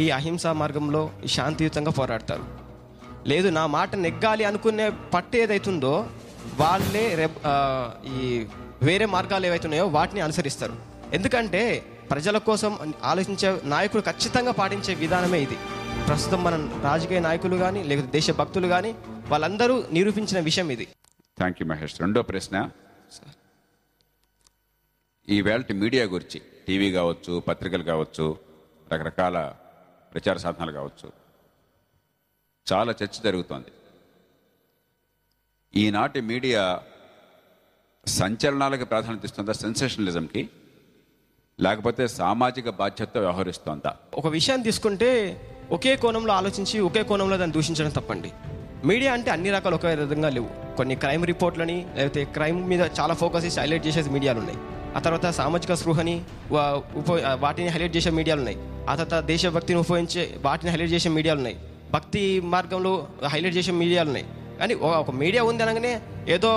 [SPEAKER 9] ఈ అహింసా మార్గంలో శాంతియుతంగా పోరాడతారు. లేదు నా మాట నెగ్గాలి అనుకునే పట్టు ఏదైతుందో వాళ్ళే ఈ వేరే మార్గాలు ఏవైతున్నాయో వాటిని అనుసరిస్తారు. ఎందుకంటే ప్రజల కోసం ఆలోచించే నాయకుడు ఖచ్చితంగా పాటించే విధానమే ఇది. ప్రస్తుతం మన రాజకీయ నాయకులు కానీ లేకపోతే దేశభక్తులు కానీ వాళ్ళందరూ నిరూపించిన విషయం ఇది.
[SPEAKER 4] Thank you Mahesh. రెండో ప్రశ్న, ఈవేళ మీడియా గురించి, టీవీ కావచ్చు, పత్రికలు కావచ్చు, రకరకాల ప్రచార సాధనాలు కావచ్చు, చాలా చర్చ జరుగుతోంది. ఈనాటి మీడియా సంచలనాలకు ప్రాధాన్యత ఇస్తుందా, సెన్సేషనలిజంకి, లేకపోతే సామాజిక బాధ్యతతో వ్యవహరిస్తోందా?
[SPEAKER 9] ఒక విషయాన్ని తీసుకుంటే ఒకే కోణంలో ఆలోచించి ఒకే కోణంలో దాన్ని దూషించడం తప్పండి. మీడియా అంటే అన్ని రకాలు ఒకే విధంగా లేవు. కొన్ని క్రైమ్ రిపోర్ట్లని, లేకపోతే క్రైమ్ మీద చాలా ఫోకస్ చేసి హైలైట్ చేసే మీడియాలు ఉన్నాయి. ఆ తర్వాత సామాజిక స్పృహని వాటిని హైలైట్ చేసే మీడియాలు ఉన్నాయి. ఆ తర్వాత దేశభక్తిని ఉపయోగించే వాటిని హైలైట్ చేసే మీడియాలు ఉన్నాయి. భక్తి మార్గంలో హైలైట్ చేసే మీడియాలు ఉన్నాయి. కానీ ఒక మీడియా ఉంది అనగానే ఏదో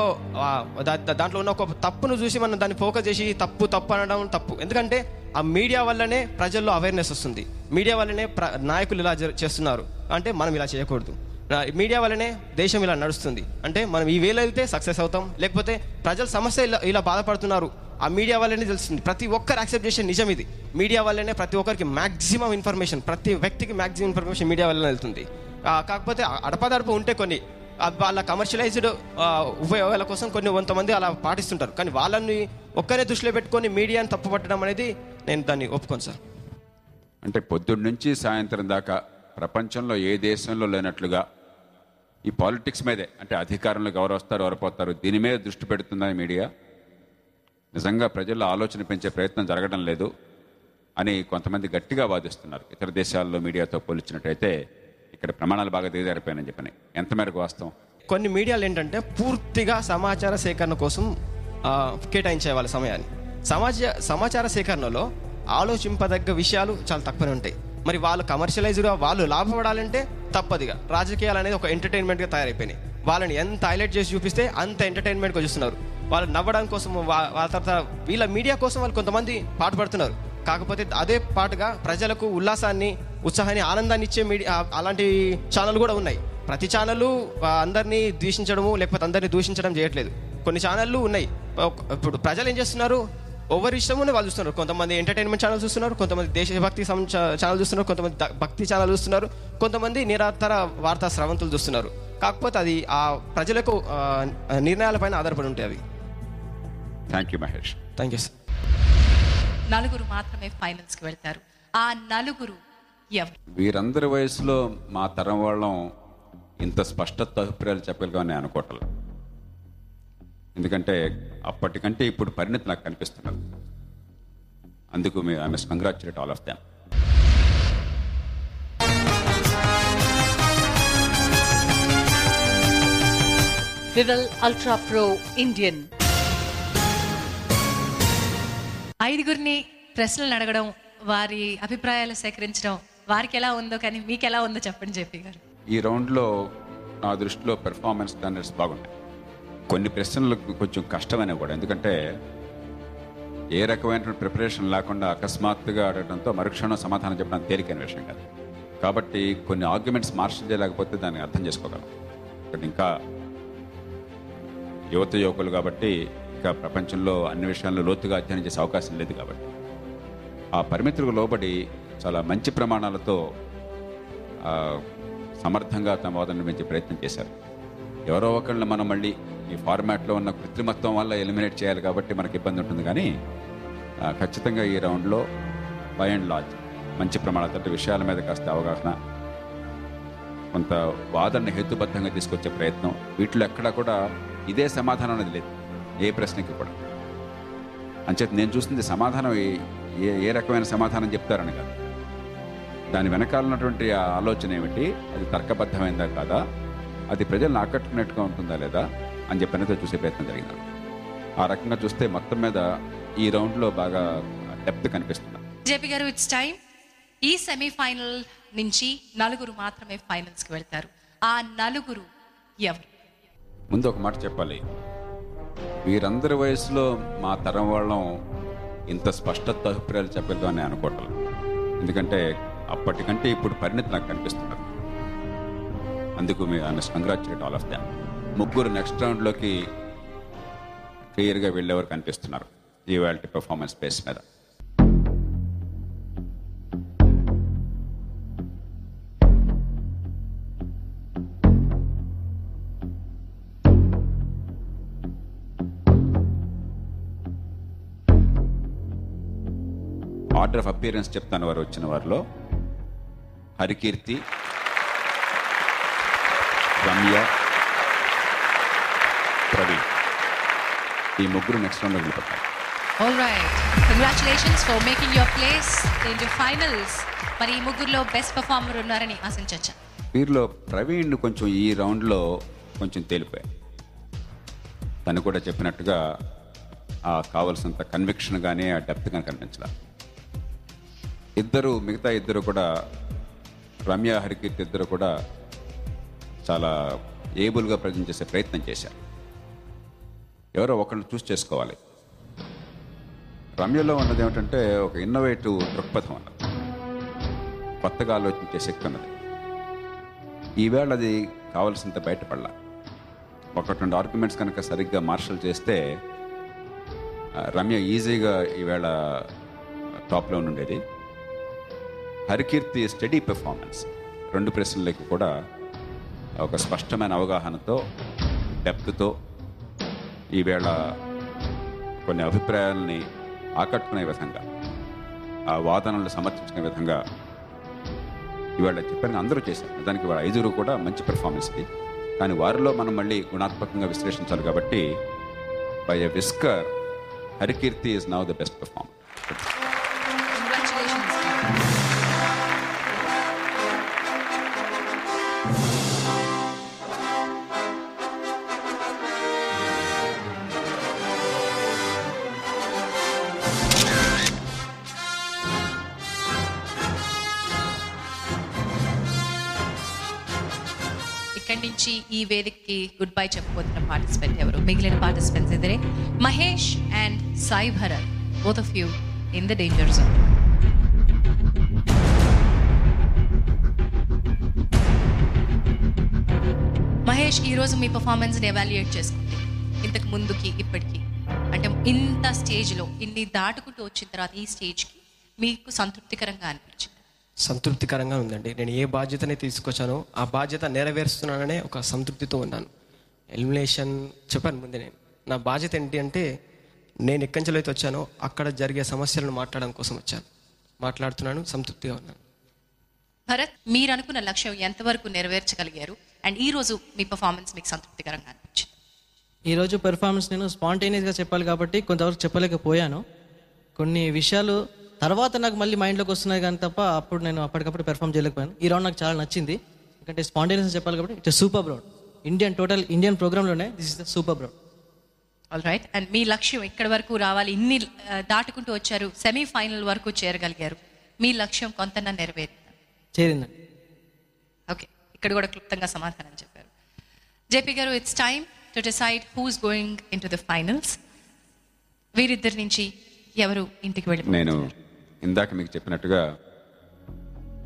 [SPEAKER 9] దాంట్లో ఉన్న ఒక తప్పును చూసి మనం దాన్ని ఫోకస్ చేసి తప్పు అనడం తప్పు. ఎందుకంటే ఆ మీడియా వల్లనే ప్రజల్లో అవేర్నెస్ వస్తుంది. మీడియా వల్లనే నాయకులు ఇలా చేస్తున్నారు అంటే మనం ఇలా చేయకూడదు. మీడియా వల్లనే దేశం ఇలా నడుస్తుంది అంటే మనం ఈ వేలో వెళ్తే సక్సెస్ అవుతాం. లేకపోతే ప్రజల సమస్య ఇలా బాధపడుతున్నారు, ఆ మీడియా వల్లనే తెలుస్తుంది. ప్రతి ఒక్కరు యాక్సెప్ట్ చేసే నిజం ఇది. మీడియా వల్లనే ప్రతి ఒక్కరికి మ్యాక్సిమం ఇన్ఫర్మేషన్, ప్రతి వ్యక్తికి మ్యాక్సిమం ఇన్ఫర్మేషన్ మీడియా వల్లనే వెళ్తుంది. కాకపోతే అడపదడప ఉంటే కొన్ని వాళ్ళ కమర్షియలైజ్డ్ ఉపయోగాల కోసం కొంతమంది అలా పాటిస్తుంటారు. కానీ వాళ్ళని ఒక్కరే దృష్టిలో పెట్టుకొని మీడియాని తప్పుపట్టడం అనేది నేను దాన్ని ఒప్పుకోను సార్.
[SPEAKER 4] అంటే పొద్దున్న నుంచి సాయంత్రం దాకా ప్రపంచంలో ఏ దేశంలో లేనట్లుగా ఈ పాలిటిక్స్ మీదే, అంటే అధికారంలోకి ఎవరు వస్తారు ఎవరు పోతారు, దీని మీద దృష్టి పెడుతుందని మీడియా. నిజంగా ప్రజల్లో ఆలోచన పెంచే ప్రయత్నం జరగడం లేదు అని కొంతమంది గట్టిగా వాదిస్తున్నారు. ఇతర దేశాల్లో మీడియాతో పోల్చినట్టయితే ఇక్కడ ప్రమాణాలు బాగా దిగజారిపోయాయని చెప్పని. ఎంత మేరకు వాస్తవం?
[SPEAKER 9] కొన్ని మీడియాలు ఏంటంటే పూర్తిగా సమాచార సేకరణ కోసం కేటాయించే వాళ్ళ సమయాన్ని. సమాచార సేకరణలో ఆలోచింపదగ్గ విషయాలు చాలా తక్కువనే ఉంటాయి. మరి వాళ్ళు కమర్షియలైజ్డ్గా వాళ్ళు లాభపడాలంటే తప్పదిగా రాజకీయాలు అనేది ఒక ఎంటర్టైన్మెంట్గా తయారైపోయినాయి. వాళ్ళని ఎంత హైలైట్ చేసి చూపిస్తే అంత ఎంటర్టైన్మెంట్గా చూస్తున్నారు. వాళ్ళు నవ్వడం కోసం వాళ్ళ తర్వాత వీళ్ళ మీడియా కోసం వాళ్ళు కొంతమంది పాటుపడుతున్నారు. కాకపోతే అదే పాటుగా ప్రజలకు ఉల్లాసాన్ని, ఉత్సాహాన్ని, ఆనందాన్ని ఇచ్చే మీడియా అలాంటి ఛానల్ కూడా ఉన్నాయి. ప్రతి ఛానళ్ళు అందరినీ ద్వేషించడము లేకపోతే అందరినీ దూషించడం చేయట్లేదు. కొన్ని ఛానళ్ళు ఉన్నాయి. ఇప్పుడు ప్రజలు ఏం చేస్తున్నారు, ఎవరి ఇష్టమునే వాళ్ళు చూస్తున్నారు. కొంతమంది ఎంటర్టైన్మెంట్ ఛానల్ చూస్తున్నారు, కొంతమంది దేశభక్తి ఛానల్ చూస్తున్నారు, కొంతమంది భక్తి ఛానల్ చూస్తున్నారు, కొంతమంది నిరంతర వార్తా స్రవంతులు చూస్తున్నారు. కాకపోతే అది ఆ ప్రజలకు నిర్ణయాలపైన ఆధారపడి ఉంటాయి అవి.
[SPEAKER 4] Thank you Mahesh.
[SPEAKER 9] Thank you sir.
[SPEAKER 3] నలుగురు మాత్రమే ఫైనల్స్కి వెళ్తారు. ఆ నలుగురు ఎవరు?
[SPEAKER 4] వీరందరి వయసులో మా తరం వాళ్ళం ఇంత స్పష్టత అభిప్రాయాలు చెప్పగలిగామని నేను అనుకోవట్లేదు. ఎందుకంటే అప్పటికంటే ఇప్పుడు పరిణతి నాకు కనిపిస్తున్నారు. అందుకు I must congratulate all of them.
[SPEAKER 1] Vivel ultra pro Indian.
[SPEAKER 3] 5గురిని ప్రశ్నలు అడగడం, వారి అభిప్రాయాలు సేకరించడం, వారికి ఎలా ఉందో కానీ మీకు ఎలా ఉందో చెప్పండి జేపీ గారు.
[SPEAKER 4] ఈ రౌండ్లో నా దృష్టిలో పెర్ఫార్మెన్స్ స్టాండర్డ్స్ బాగున్నాయి. కొన్ని ప్రశ్నలకు కొంచెం కష్టమైనవి కూడా, ఎందుకంటే ఏ రకమైన ప్రిపరేషన్ లేకుండా అకస్మాత్తుగా అడగడంతో మరుక్షణం సమాధానం చెప్పడం తేలికైన విషయం కాదు. కాబట్టి కొన్ని ఆర్గ్యుమెంట్స్ మార్షల్ చేయలేకపోతే దాన్ని అర్థం చేసుకోగలం. ఇక్కడ ఇంకా యువకులు కాబట్టి ఇంకా ప్రపంచంలో అన్ని విషయాల్లో లోతుగా అధ్యయనం చేసే అవకాశం లేదు. కాబట్టి ఆ పరిమితులకు లోబడి చాలా మంచి ప్రమాణాలతో సమర్థంగా తమ వాదనను పెంచే ప్రయత్నం చేశారు. ఎవరో ఒకళ్ళని మనం మళ్ళీ ఈ ఫార్మాట్లో ఉన్న కృత్రిమత్వం వల్ల ఎలిమినేట్ చేయాలి కాబట్టి మనకు ఇబ్బంది ఉంటుంది. కానీ ఖచ్చితంగా ఈ రౌండ్లో బై అండ్ లార్జ్ మంచి ప్రమాణాలతో విషయాల మీద కాస్త అవగాహన, కొంత వాదనని హేతుబద్ధంగా తీసుకొచ్చే ప్రయత్నం, వీటిలో ఎక్కడా కూడా ఇదే సమాధానం అనేది లేదు ఏ ప్రశ్నకి కూడా. అంచేత నేను చూస్తుంది సమాధానం ఏ రకమైన సమాధానం చెప్తారని కాదు, దాని వెనకాల ఉన్నటువంటి ఆ ఆలోచన ఏమిటి, అది తర్కబద్ధమైందా కాదా, అది ప్రజలను ఆకట్టుకున్నట్టుగా ఉంటుందా లేదా అని చెప్పినతో చూసే ప్రయత్నం జరిగింది. ఆ రకంగా చూస్తే మొత్తం మీద ఈ రౌండ్లో బాగా డెప్త్ కనిపిస్తుంది.
[SPEAKER 3] జేపీ గారు, ఇట్స్ టైం. ఈ సెమీఫైనల్ నుంచి నలుగురు మాత్రమే ఫైనల్స్కి వెళ్తారు. ఆ నలుగురు ఎవరు?
[SPEAKER 4] ముందు ఒక మాట చెప్పాలి. వీరందరి వయసులో మా తరం వాళ్ళం ఇంత స్పష్టత అభిప్రాయాలు చెప్పగలమని నేను అనుకోవట్లేదు. ఎందుకంటే అప్పటికంటే ఇప్పుడు పరిణతి నాకు కనిపిస్తున్నారు. అందుకు I must congratulate all of them. ముగ్గురు నెక్స్ట్ రౌండ్లోకి క్లియర్గా వెళ్ళేవారు కనిపిస్తున్నారు ఇవాళ పెర్ఫార్మెన్స్ బేస్ మీద. ఆర్డర్ ఆఫ్ అపియరెన్స్ చెప్తాను. వారు వచ్చిన వారిలో హరికీర్తి, రమ్య, ప్రవీణ్, ఈ ముగ్గురు నెక్స్ట్ రౌండ్లో వెళ్ళిపోతారు.
[SPEAKER 3] All right, congratulations for making your place in the finals. మరి ఈ ముగ్గురులో బెస్ట్ పర్ఫార్మర్ ఉన్నారని ఆశించవచ్చా?
[SPEAKER 4] వీరిలో ప్రవీణ్ కొంచెం ఈ రౌండ్లో కొంచెం తేలిపోయాయి. తను కూడా చెప్పినట్టుగా కావాల్సినంత కన్విక్షన్ కానీ ఆ డెప్త్ కానీ కనిపించాలి. మిగతా ఇద్దరు కూడా, రమ్య, హరికీర్తి ఇద్దరు కూడా చాలా ఏబుల్గా ప్రజెంట్ చేసే ప్రయత్నం చేశారు. ఎవరో ఒకరిని చూస్ చేసుకోవాలి. రమ్యలో ఉన్నది ఏమిటంటే ఒక ఇన్నోవేటివ్ దృక్పథం అన్నది, కొత్తగా ఆలోచించే శక్తి ఉన్నది. ఈవేళ అది కావాల్సినంత బయటపడాల. ఒకటి రెండు ఆర్గ్యుమెంట్స్ కనుక సరిగ్గా మార్షల్ చేస్తే రమ్య ఈజీగా ఈవేళ టాప్లో ఉండేది. హరికీర్తి స్టడీ పెర్ఫార్మెన్స్, రెండు ప్రశ్నలకి కూడా ఒక స్పష్టమైన అవగాహనతో, డెప్త్తో ఈవేళ కొన్ని అభిప్రాయాలని ఆకట్టుకునే విధంగా, ఆ వాదనలు సమర్థించుకునే విధంగా ఇవాళ చెప్పారని అందరూ చేశారు. దానికి వాళ్ళ ఐదుగురు కూడా మంచి పెర్ఫార్మెన్స్ది. కానీ వారిలో మనం మళ్ళీ గుణాత్మకంగా విశ్లేషించాలి కాబట్టి by a whisker Harikeerthi is now the best performer.
[SPEAKER 3] ఇక్కడి నుంచి ఈ వేదికకి గుడ్ బై చెప్పబోతున్న పార్టిసిపెంట్ ఎవరు? మిగిలిన పార్టిసిపెంట్స్ ఇద్దరే, Mahesh and Sai Bharat, both of you in the danger zone. Mahesh, ఈరోజు మీ పర్ఫార్మెన్స్ని ఎవాల్యుయేట్ చేసుకుంటే ఇంతకు ముందుకి ఇప్పటికి, అంటే ఇంత స్టేజ్లో ఇన్ని దాటుకుంటూ వచ్చిన తర్వాత ఈ స్టేజ్కి మీకు సంతృప్తికరంగా అనిపించింది?
[SPEAKER 9] సంతృప్తికరంగా ఉందండి. నేను ఏ బాధ్యతని తీసుకొచ్చానో ఆ బాధ్యత నెరవేరుస్తున్నాననే ఒక సంతృప్తితో ఉన్నాను. ఎలిమినేషన్ చెప్పాను ముందే, నా బాధ్యత ఏంటి అంటే నేను ఎక్కడి నుంచి అయితే వచ్చానో అక్కడ జరిగే సమస్యలను మాట్లాడడం కోసం వచ్చాను. మాట్లాడుతున్నాను, సంతృప్తిగా ఉన్నాను.
[SPEAKER 3] భరత్, మీరు అనుకున్న లక్ష్యం ఎంతవరకు నెరవేర్చగలిగారు? అండ్ ఈరోజు మీ పర్ఫార్మెన్స్ మీకు సంతృప్తికరంగా అనిపించింది?
[SPEAKER 6] ఈరోజు పెర్ఫార్మెన్స్ నేను స్పాంటేనియస్గా చెప్పాలి కాబట్టి కొంతవరకు చెప్పలేకపోయాను. కొన్ని విషయాలు తర్వాత నాకు మళ్ళీ మైండ్లోకి వస్తున్నాయి కానీ తప్ప అప్పుడు నేను అప్పటికప్పుడు పెర్ఫామ్ చేయలేకపోయాను. ఈ రౌండ్ నాకు చాలా నచ్చింది, ఎందుకంటే స్పాంటేనియస్ చెప్పాలి కాబట్టి it's super round. Total Indian ప్రోగ్రాంలోనే this is the super round.
[SPEAKER 3] All right, and మీ లక్ష్యం ఇక్కడి వరకు రావాలి, ఇన్ని దాటుకుంటూ వచ్చారు, సెమీఫైనల్ వరకు చేరగలిగారు. మీ లక్ష్యం కొంత
[SPEAKER 6] చేరిందండి.
[SPEAKER 3] ఓకే, ఇక్కడ కూడా క్లుప్తంగా సమాధానం చెప్పారు. జేపీ గారు, it's time to decide who's going in to the finals. వీరిద్దరి నుంచి ఎవరు ఇంటికి వెళ్ళి?
[SPEAKER 4] నేను ఇందాక మీకు చెప్పినట్టుగా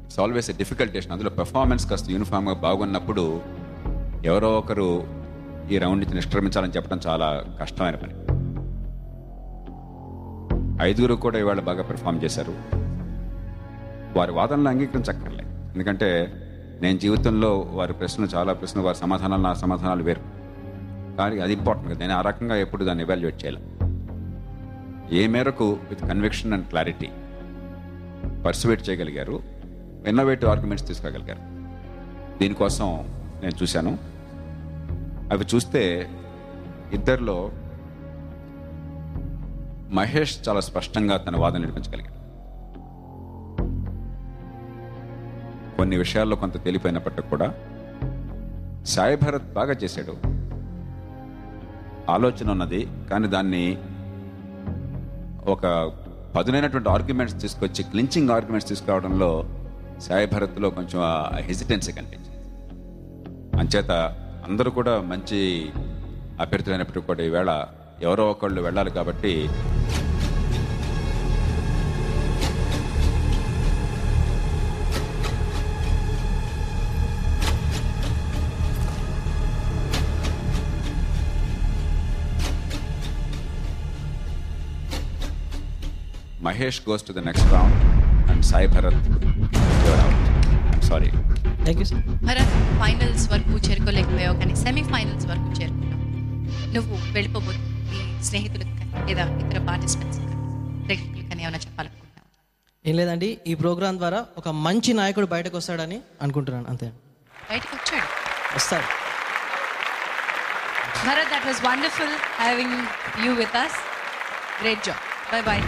[SPEAKER 4] it's always a difficult decision. అందులో పెర్ఫార్మెన్స్ కాస్త యూనిఫామ్గా బాగున్నప్పుడు ఎవరో ఒకరు ఈ రౌండ్ నుంచి నిష్క్రమించాలని చెప్పడం చాలా కష్టమైన పని. ఐదుగురు కూడా ఇవాళ బాగా పెర్ఫామ్ చేశారు. వారి వాదనలు అంగీకరించక్కర్లే, ఎందుకంటే నేను జీవితంలో వారి చాలా ప్రశ్నలు, వారి సమాధానాలు, నా సమాధానాలు వేరు. కానీ అది ఇంపార్టెంట్ కదా, నేను ఆ రకంగా ఎప్పుడు దాన్ని ఎవాల్యుయేట్ చేయాలి. ఏ మేరకు with conviction and clarity persuade చేయగలిగారు, ఇన్నోవేటివ్ ఆర్గ్యుమెంట్స్ తీసుకోగలిగారు, దీనికోసం నేను చూశాను. అవి చూస్తే ఇద్దరిలో మహేష్ చాలా స్పష్టంగా తన వాదన నడిపించగలిగాడు. కొన్ని విషయాల్లో కొంత తేలిపోయినప్పటికీ కూడా సాయి భరత్ బాగా చేశాడు. ఆలోచన ఉన్నది, కానీ దాన్ని ఒక పదునైనటువంటి ఆర్గ్యుమెంట్స్ తీసుకొచ్చి, క్లించింగ్ ఆర్గ్యుమెంట్స్ తీసుకురావడంలో సాయి భరత్లో కొంచెం హెసిటెన్సీ కనిపించింది. అంచేత అందరూ కూడా మంచి అభ్యర్థులైనప్పటికీ కూడా ఈవేళ ఎవరో ఒకళ్ళు వెళ్ళాలి కాబట్టి Mahesh goes to the next round and Sai Bharat, you're out. I'm sorry.
[SPEAKER 6] Thank you sir.
[SPEAKER 3] Bharat, finals వరకు చేరుకోలేకపోయావు, కానీ సెమీఫైనల్స్ వరకు చేరుకున్నావు. నువ్వు వెళ్ళిపోబోతు నీ స్నేహితులకు కానీ లేదా ఇతర పార్టిసిపెంట్స్ ప్రేక్షకులకు కానీ ఏమైనా చెప్పాలనుకుంటున్నావు?
[SPEAKER 6] ఏం లేదండి, ఈ ప్రోగ్రాం ద్వారా ఒక మంచి నాయకుడు బయటకు వస్తాడని అనుకుంటున్నాను. అంతే,
[SPEAKER 3] బయటకు వచ్చాడు,
[SPEAKER 6] వస్తాడు.
[SPEAKER 3] Bharat, that was wonderful having you with us. Great job. Bye-bye.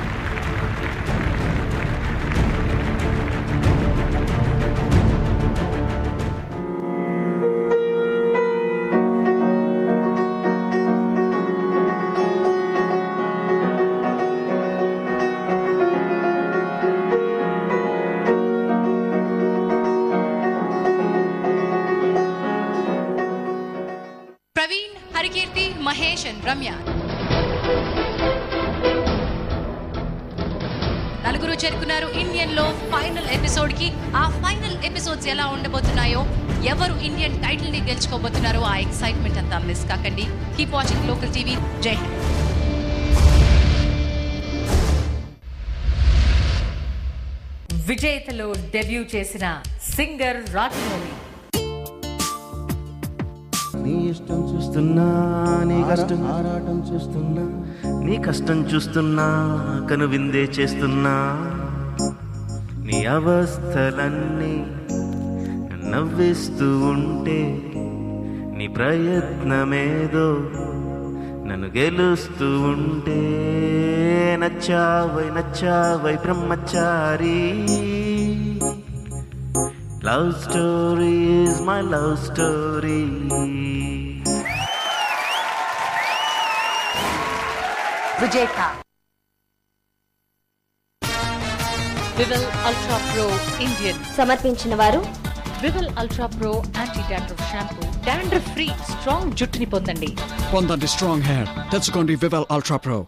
[SPEAKER 3] Praveen, Harikirti, Mahesh and Ramya. నలుగురు చేరుకున్నారు ఇండియన్ లో ఫైనల్ ఎపిసోడ్ కి. ఆ ఫైనల్ ఎపిసోడ్స్ ఎలా ఉండబోతున్నాయో, ఎవరు ఇండియన్ టైటిల్ ని గెలుచుకోబోతున్నారో, ఆ ఎక్సైట్మెంట్ అంతా మిస్ కాకండి. Keep watching local TV. జై హింద్.
[SPEAKER 1] విజేతలో డెబ్యూ చేసిన సింగర్ రాజమౌళి.
[SPEAKER 10] నీ ఇష్టం చూస్తున్నా, నీ కష్టం ఆరాటం చూస్తున్నా, నీ కష్టం చూస్తున్నా, కనువిందే చేస్తున్నా, నీ అవస్థలన్నీ నవ్విస్తూ ఉంటే, నీ ప్రయత్నమేదో నన్ను గెలుస్తూ ఉంటే, నచ్చావై నచ్చావై బ్రహ్మచారి. Love story is my love story.
[SPEAKER 1] విజేత వివల్ అల్ట్రా ప్రో ఇండియన్
[SPEAKER 11] సమర్పించిన వారు
[SPEAKER 1] Vivel ultra pro anti dandruff shampoo. Dandruff free strong జుట్టుని పొందండి.
[SPEAKER 2] పొందండి strong hair. తెచ్చుకోండి Vival Ultra Pro.